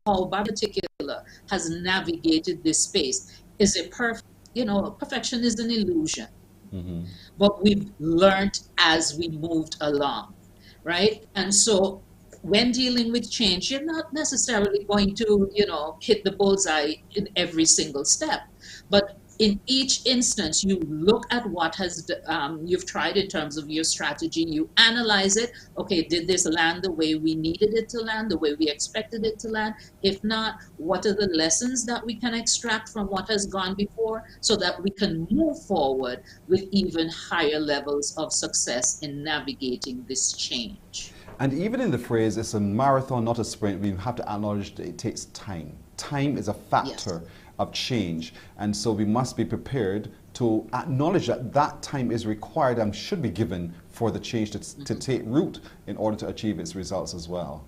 how Barbados in particular has navigated this space. Is it perfect? You know, perfection is an illusion. But we've learned as we moved along, right? And so when dealing with change, you're not necessarily going to, you know, hit the bullseye in every single step. But in each instance, you look at what has you've tried in terms of your strategy, you analyze it. Okay, did this land the way we needed it to land, the way we expected it to land? If not, what are the lessons that we can extract from what has gone before so that we can move forward with even higher levels of success in navigating this change? And even in the phrase, it's a marathon, not a sprint, we have to acknowledge that it takes time. Time is a factor of change. And so we must be prepared to acknowledge that that time is required and should be given for the change to take root in order to achieve its results as well.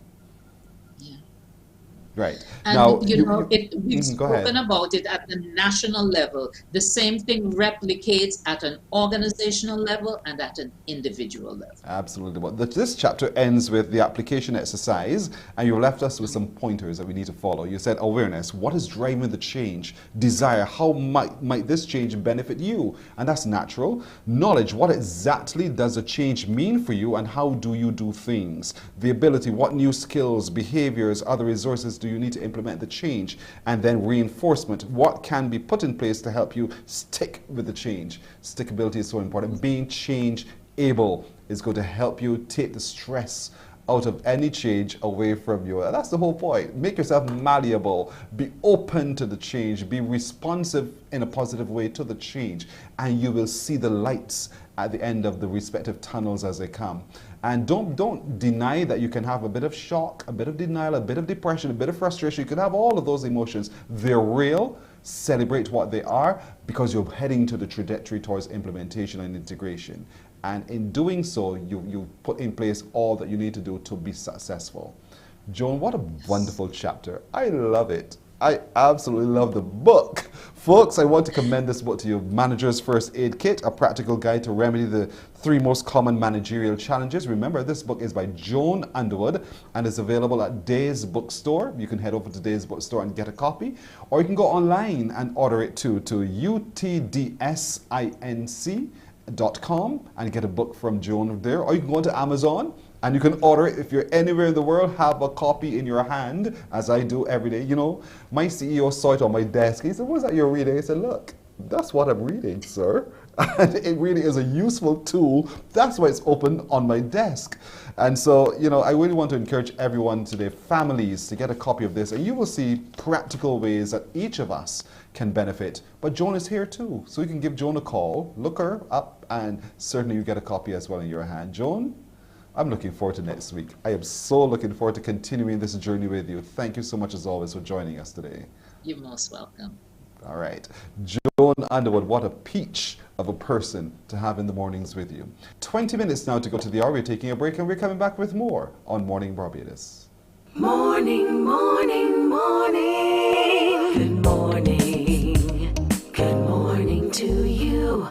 Right. And now, we've spoken about it at the national level. The same thing replicates at an organizational level and at an individual level. Absolutely. Well, this chapter ends with the application exercise, and you left us with some pointers that we need to follow. You said awareness. What is driving the change? Desire. How might this change benefit you? And that's natural. Knowledge. What exactly does a change mean for you, and how do you do things? The ability. What new skills, behaviors, other resources do you need to implement the change? And then reinforcement. What can be put in place to help you stick with the change? Stickability is so important. Being change able is going to help you take the stress out of any change away from you. And that's the whole point. Make yourself malleable. Be open to the change. Be responsive in a positive way to the change. And you will see the lights at the end of the respective tunnels as they come. And don't deny that you can have a bit of shock, a bit of denial, a bit of depression, a bit of frustration. You can have all of those emotions. They're real. Celebrate what they are, because you're heading to the trajectory towards implementation and integration. And in doing so, you put in place all that you need to do to be successful. Joan, what a wonderful chapter. I love it. I absolutely love the book. Folks, I want to commend this book to you. Manager's First Aid Kit, a practical guide to remedy the 3 most common managerial challenges. Remember, this book is by Joan Underwood and is available at Days Bookstore. You can head over to Days Bookstore and get a copy. Or you can go online and order it too, to utdsinc.com and get a book from Joan there. Or you can go to Amazon and you can order it. If you're anywhere in the world, have a copy in your hand, as I do every day. You know, my CEO saw it on my desk. He said, "What's that you're reading?" I said, "Look, that's what I'm reading, sir." And it really is a useful tool. That's why it's open on my desk. And so, you know, I really want to encourage everyone today, families, to get a copy of this. And you will see practical ways that each of us can benefit. But Joan is here too. So you can give Joan a call, look her up, and certainly you get a copy as well in your hand. Joan, I'm looking forward to next week. I am so looking forward to continuing this journey with you. Thank you so much as always for joining us today. You're most welcome. All right. Joan Underwood, what a peach of a person to have in the mornings with you. 20 minutes now to go to the hour. We're taking a break and we're coming back with more on Morning Barbados. Morning, morning, morning. Good morning. Good morning to you.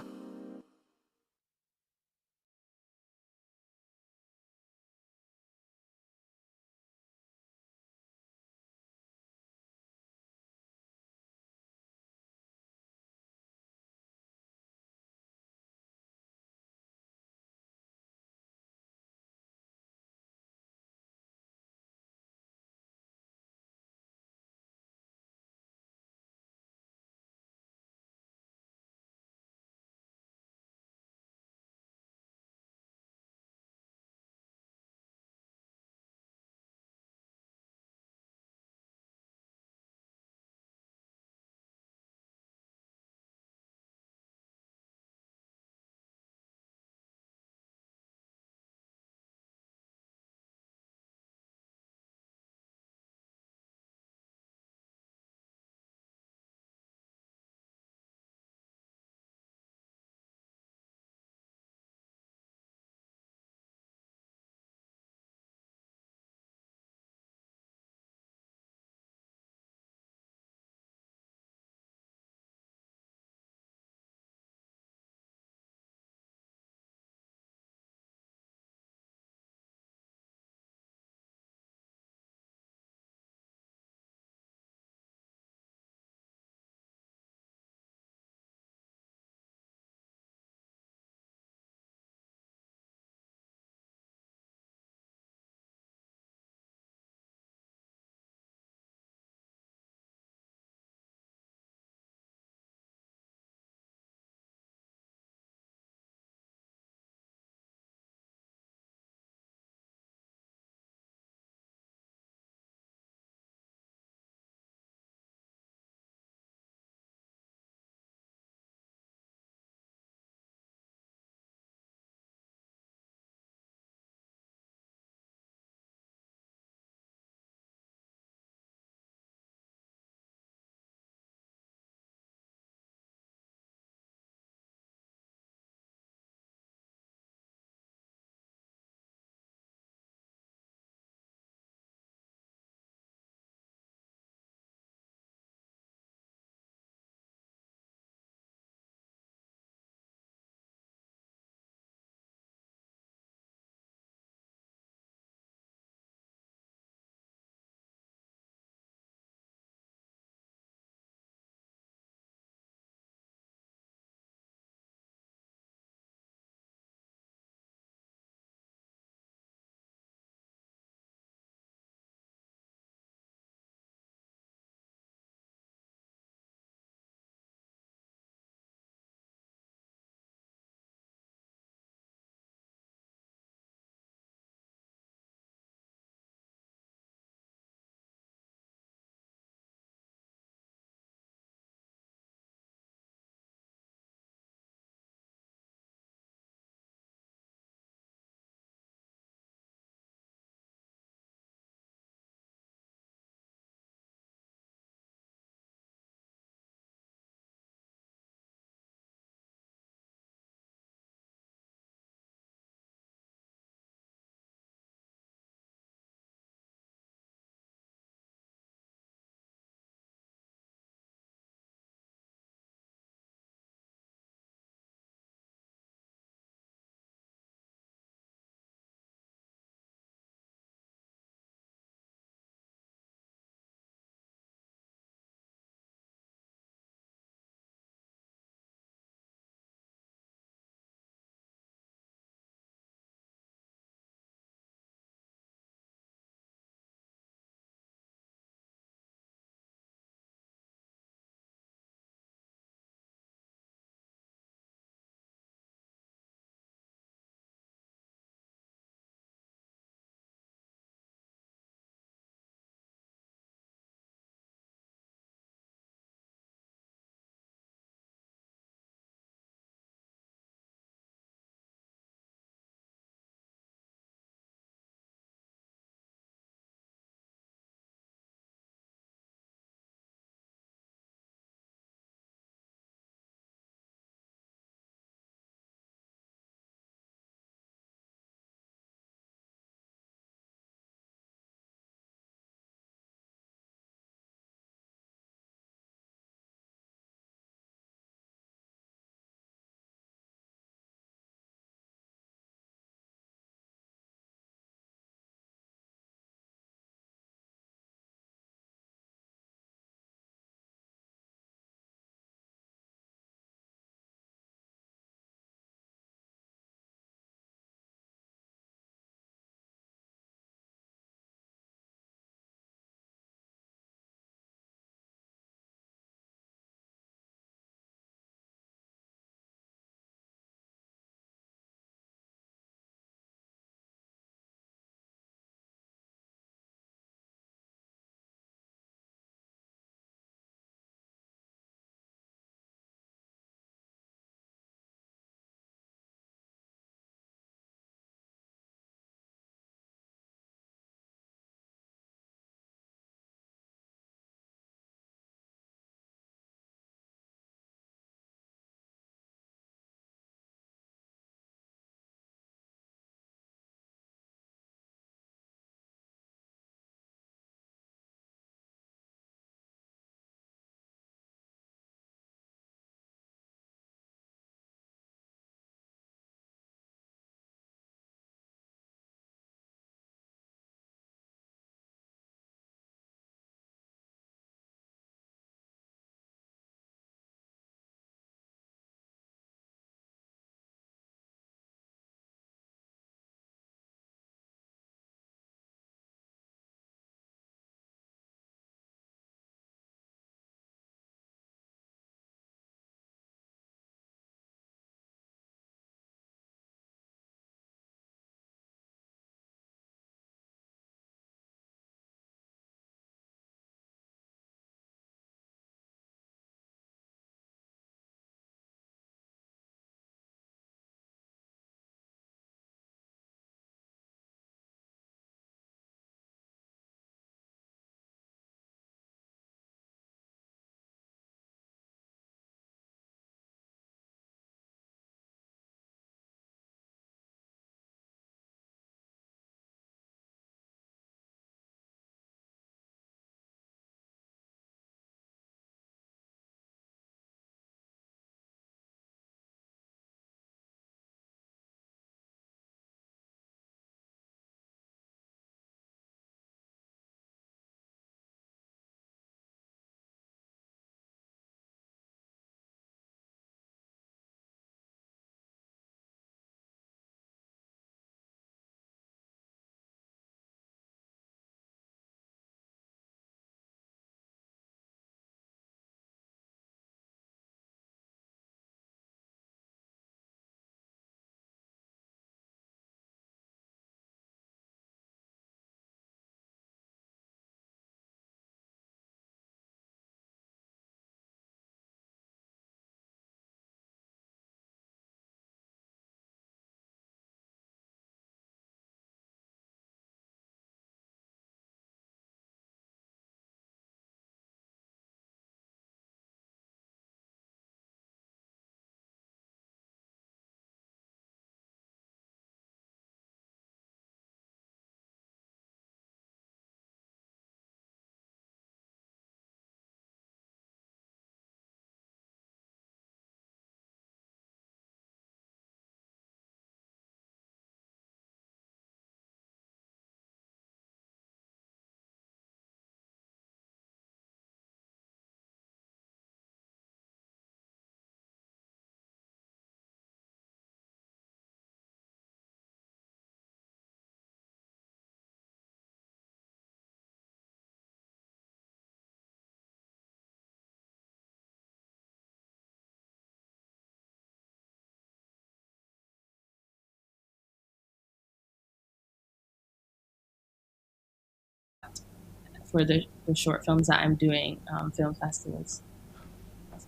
for the short films that I'm doing, film festivals.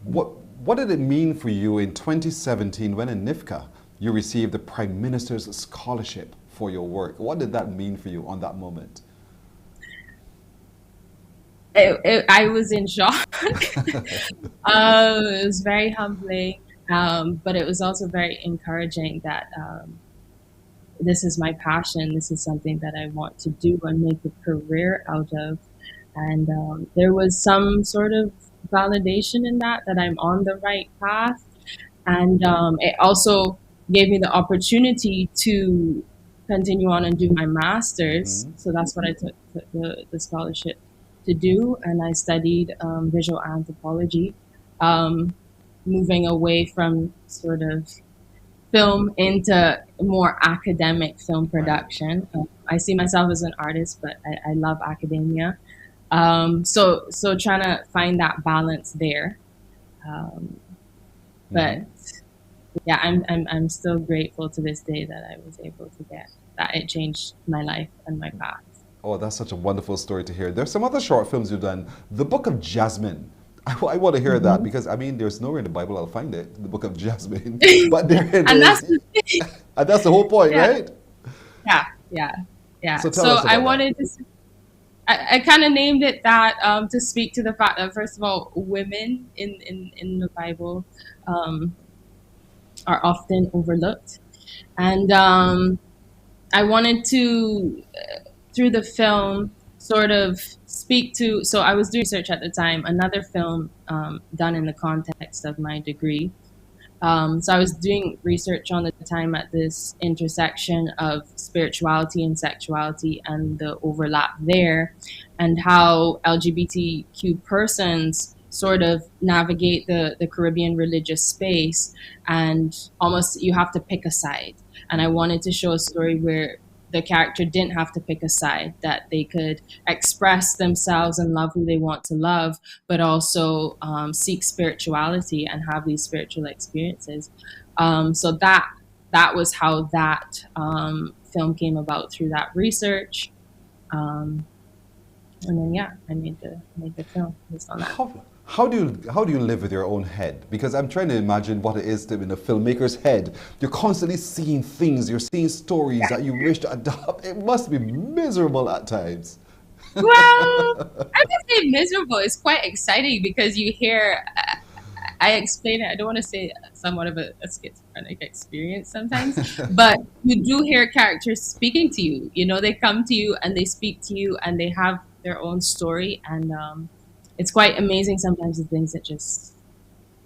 What did it mean for you in 2017 when in NIFCA you received the Prime Minister's scholarship for your work? What did that mean for you on that moment? I was in shock. It was very humbling, but it was also very encouraging that this is my passion. This is something that I want to do and make a career out of. And there was some sort of validation in that I'm on the right path. And it also gave me the opportunity to continue on and do my master's. So that's what I took the scholarship to do. And I studied visual anthropology, moving away from sort of film into more academic film production. I see myself as an artist, but I love academia. So trying to find that balance there. But yeah, I'm still grateful to this day that I was able to get that. It changed my life and my path. Oh, that's such a wonderful story to hear. There's some other short films you've done. The Book of Jasmine. I want to hear that because, I mean, there's nowhere in the Bible I'll find it, the Book of Jasmine. But there it and is. And that's the whole point, right? Yeah. So tell us about I wanted to... I kind of named it that to speak to the fact that, first of all, women in the Bible are often overlooked. And I wanted to, through the film, sort of speak to, so I was doing research at the time, another film done in the context of my degree. So I was doing research on the time at this intersection of spirituality and sexuality and the overlap there, and how LGBTQ persons sort of navigate the Caribbean religious space, and almost you have to pick a side. And I wanted to show a story where the character didn't have to pick a side, that they could express themselves and love who they want to love, but also seek spirituality and have these spiritual experiences. So that was how that film came about, through that research. And then, yeah, I made the film based on that. How do you live with your own head? Because I'm trying to imagine what it is to be in a filmmaker's head. You're constantly seeing things, you're seeing stories that you wish to adopt. It must be miserable at times. Well, I would say miserable. It's quite exciting because you hear, I explain it, I don't want to say somewhat of a schizophrenic experience sometimes, but you do hear characters speaking to you. You know, they come to you and they speak to you and they have their own story, and it's quite amazing sometimes the things that just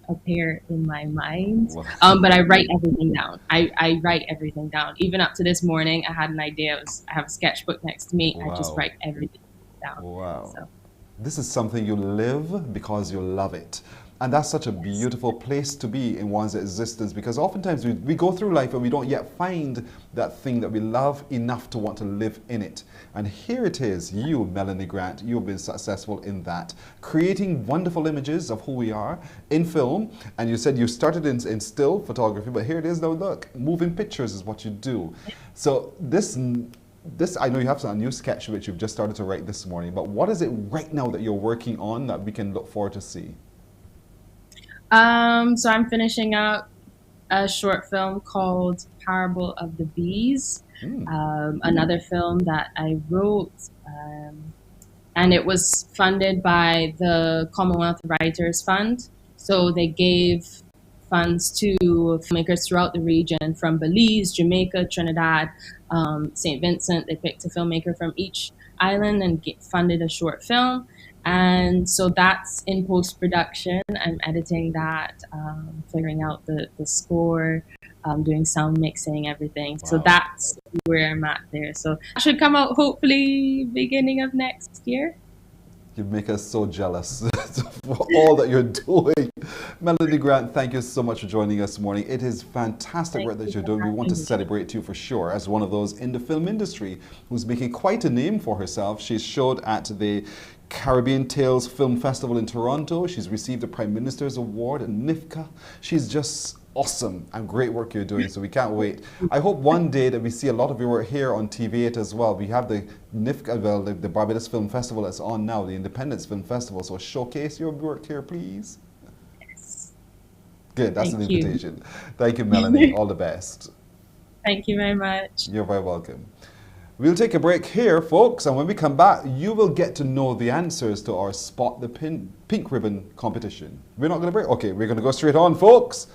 appear in my mind. But I write everything down. I write everything down. Even up to this morning, I had an idea. I have a sketchbook next to me. Wow. I just write everything down. Wow. So. This is something you live because you love it. And that's such a beautiful place to be in one's existence, because oftentimes we go through life and we don't yet find that thing that we love enough to want to live in it. And here it is, you, Melanie Grant, you've been successful in that, creating wonderful images of who we are in film. And you said you started in still photography, but here it is now, look, moving pictures is what you do. So this, I know you have a new sketch which you've just started to write this morning, but what is it right now that you're working on that we can look forward to see? So I'm finishing up a short film called Parable of the Bees, another film that I wrote, and it was funded by the Commonwealth Writers Fund. So they gave funds to filmmakers throughout the region, from Belize, Jamaica, Trinidad, St. Vincent. They picked a filmmaker from each island and funded a short film. And so that's in post-production. I'm editing that, figuring out the score, doing sound mixing, everything. Wow. So that's where I'm at there. So that should come out hopefully beginning of next year. You make us so jealous for all that you're doing. Melanie Grant, thank you so much for joining us this morning. It is fantastic work that you're doing. We want to celebrate you for sure as one of those in the film industry who's making quite a name for herself. She's showed at the Caribbean Tales Film Festival in Toronto. She's received the Prime Minister's Award at NIFCA. She's just awesome and great work you're doing, so we can't wait. I hope one day that we see a lot of your work here on TV8 as well. We have the Barbados Film Festival that's on now, the Independence Film Festival, so showcase your work here, please. Yes. Good, that's an Thank you. invitation. Thank you, Melanie. All the best. Thank you very much. You're very welcome. We'll take a break here, folks, and when we come back, you will get to know the answers to our Spot the Pink Ribbon competition. We're not going to break? Okay, we're going to go straight on, folks.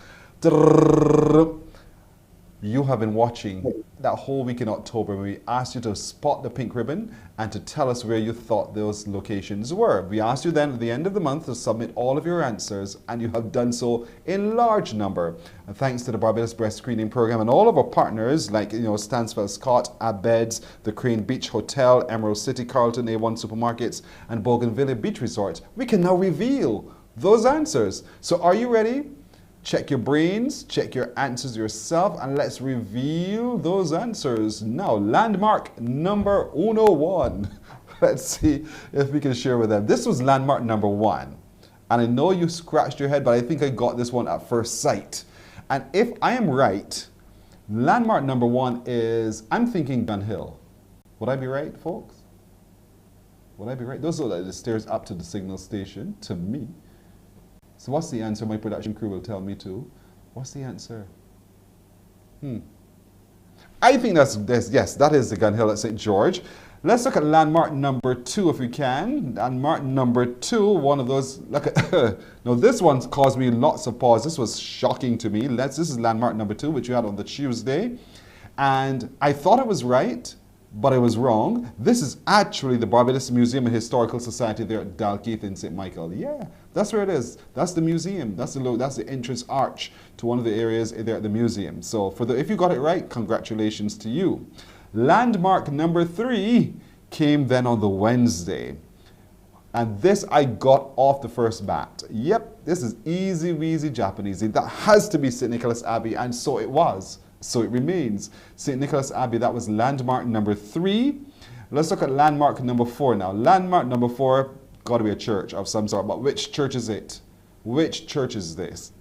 You have been watching that whole week in October when we asked you to spot the pink ribbon and to tell us where you thought those locations were. We asked you then at the end of the month to submit all of your answers, and you have done so in large number. And thanks to the Barbados Breast Screening Program and all of our partners like Stansfeld Scott, Abeds, the Crane Beach Hotel, Emerald City, Carlton, A1 Supermarkets, and Bougainvillea Beach Resort, we can now reveal those answers. So are you ready? Check your brains, check your answers yourself, and let's reveal those answers. Now, landmark number 101. Let's see if we can share with them. This was landmark number 1. And I know you scratched your head, but I think I got this one at first sight. And if I am right, landmark number 1 is, I'm thinking Gun Hill. Would I be right, folks? Would I be right? Those are like the stairs up to the signal station, to me. So what's the answer? My production crew will tell me too. What's the answer? I think yes, that is the Gun Hill at St. George. Let's look at landmark number 2 if we can. Landmark number 2, one of those, look at, now this one caused me lots of pause. This was shocking to me. This is landmark number 2, which we had on the Tuesday. And I thought I was right, but I was wrong. This is actually the Barbados Museum and Historical Society there at Dalkeith in St. Michael. Yeah, that's where it is. That's the museum. That's the entrance arch to one of the areas there at the museum. So if you got it right, congratulations to you. Landmark number 3 came then on the Wednesday. And this I got off the first bat. Yep, this is easy weasy Japanese. That has to be St. Nicholas Abbey, and so it was. So it remains. St. Nicholas Abbey, that was landmark number 3. Let's look at landmark number 4 now. Landmark number 4, got to be a church of some sort. But which church is it? Which church is this?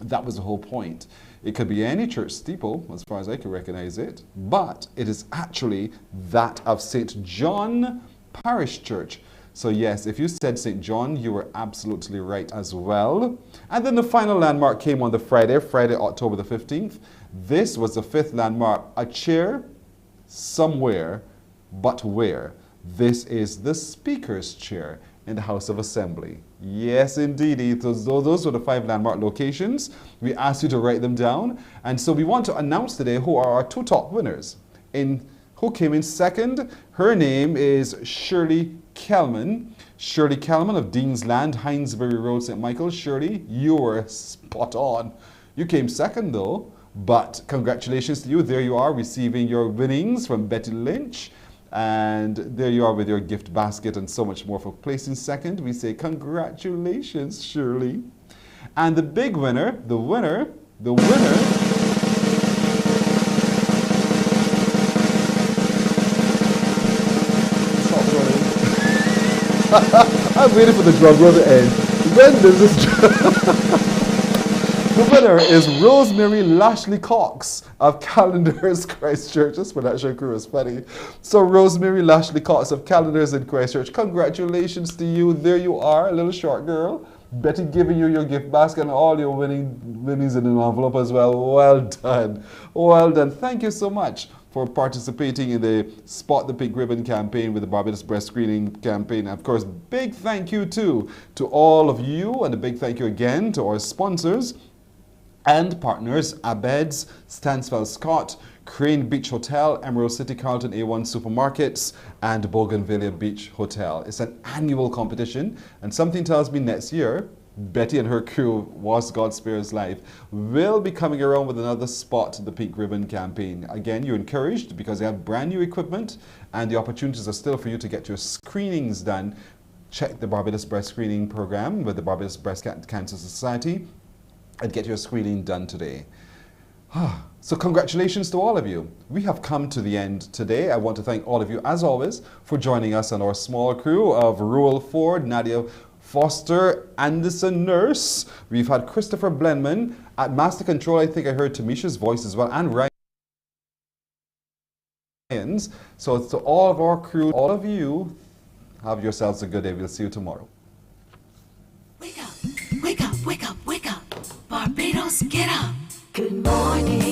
That was the whole point. It could be any church steeple, as far as I can recognize it. But it is actually that of St. John Parish Church. So yes, if you said St. John, you were absolutely right as well. And then the final landmark came on the Friday, October the 15th. This was the 5th landmark, a chair somewhere, but where? This is the Speaker's chair in the House of Assembly. Yes, indeed. Those were the 5 landmark locations. We asked you to write them down. And so we want to announce today who are our 2 top winners. Who came in second? Her name is Shirley Kelman. Shirley Kelman of Deansland, Hinesbury Road, St. Michael. Shirley, you were spot on. You came second though. But congratulations to you. There you are receiving your winnings from Betty Lynch. And there you are with your gift basket and so much more for placing second. We say congratulations, Shirley. And the big winner, the winner. Stop running. I'm waiting for the drum roll to end. When does this drum... The winner is Rosemary Lashley Cox of Calendars Christchurch. This production crew is funny. So Rosemary Lashley Cox of Calendars in Christchurch, congratulations to you. There you are, a little short girl. Betty giving you your gift basket and all your winnings in an envelope as well. Well done. Well done. Thank you so much for participating in the Spot the Pink Ribbon campaign with the Barbados Breast Screening campaign. And of course, big thank you too to all of you, and a big thank you again to our sponsors and partners, Abeds, Stansfeld Scott, Crane Beach Hotel, Emerald City, Carlton, A1 Supermarkets, and Bougainvillea Beach Hotel. It's an annual competition, and something tells me next year, Betty and her crew, Was God Spares Life, will be coming around with another Spot the Pink Ribbon campaign. Again, you're encouraged because they have brand new equipment, and the opportunities are still for you to get your screenings done. Check the Barbados Breast Screening Program with the Barbados Breast Cancer Society, and get your screening done today. So congratulations to all of you. We have come to the end today. I want to thank all of you, as always, for joining us on our small crew of Ruel Ford, Nadia Foster, Anderson Nurse. We've had Christopher Blenman At Master Control, I think I heard Tamisha's voice as well, and Ryan's. So to all of our crew, all of you, have yourselves a good day. We'll see you tomorrow. Wake up, wake up, wake up, wake up. Barbados, get up. Good morning.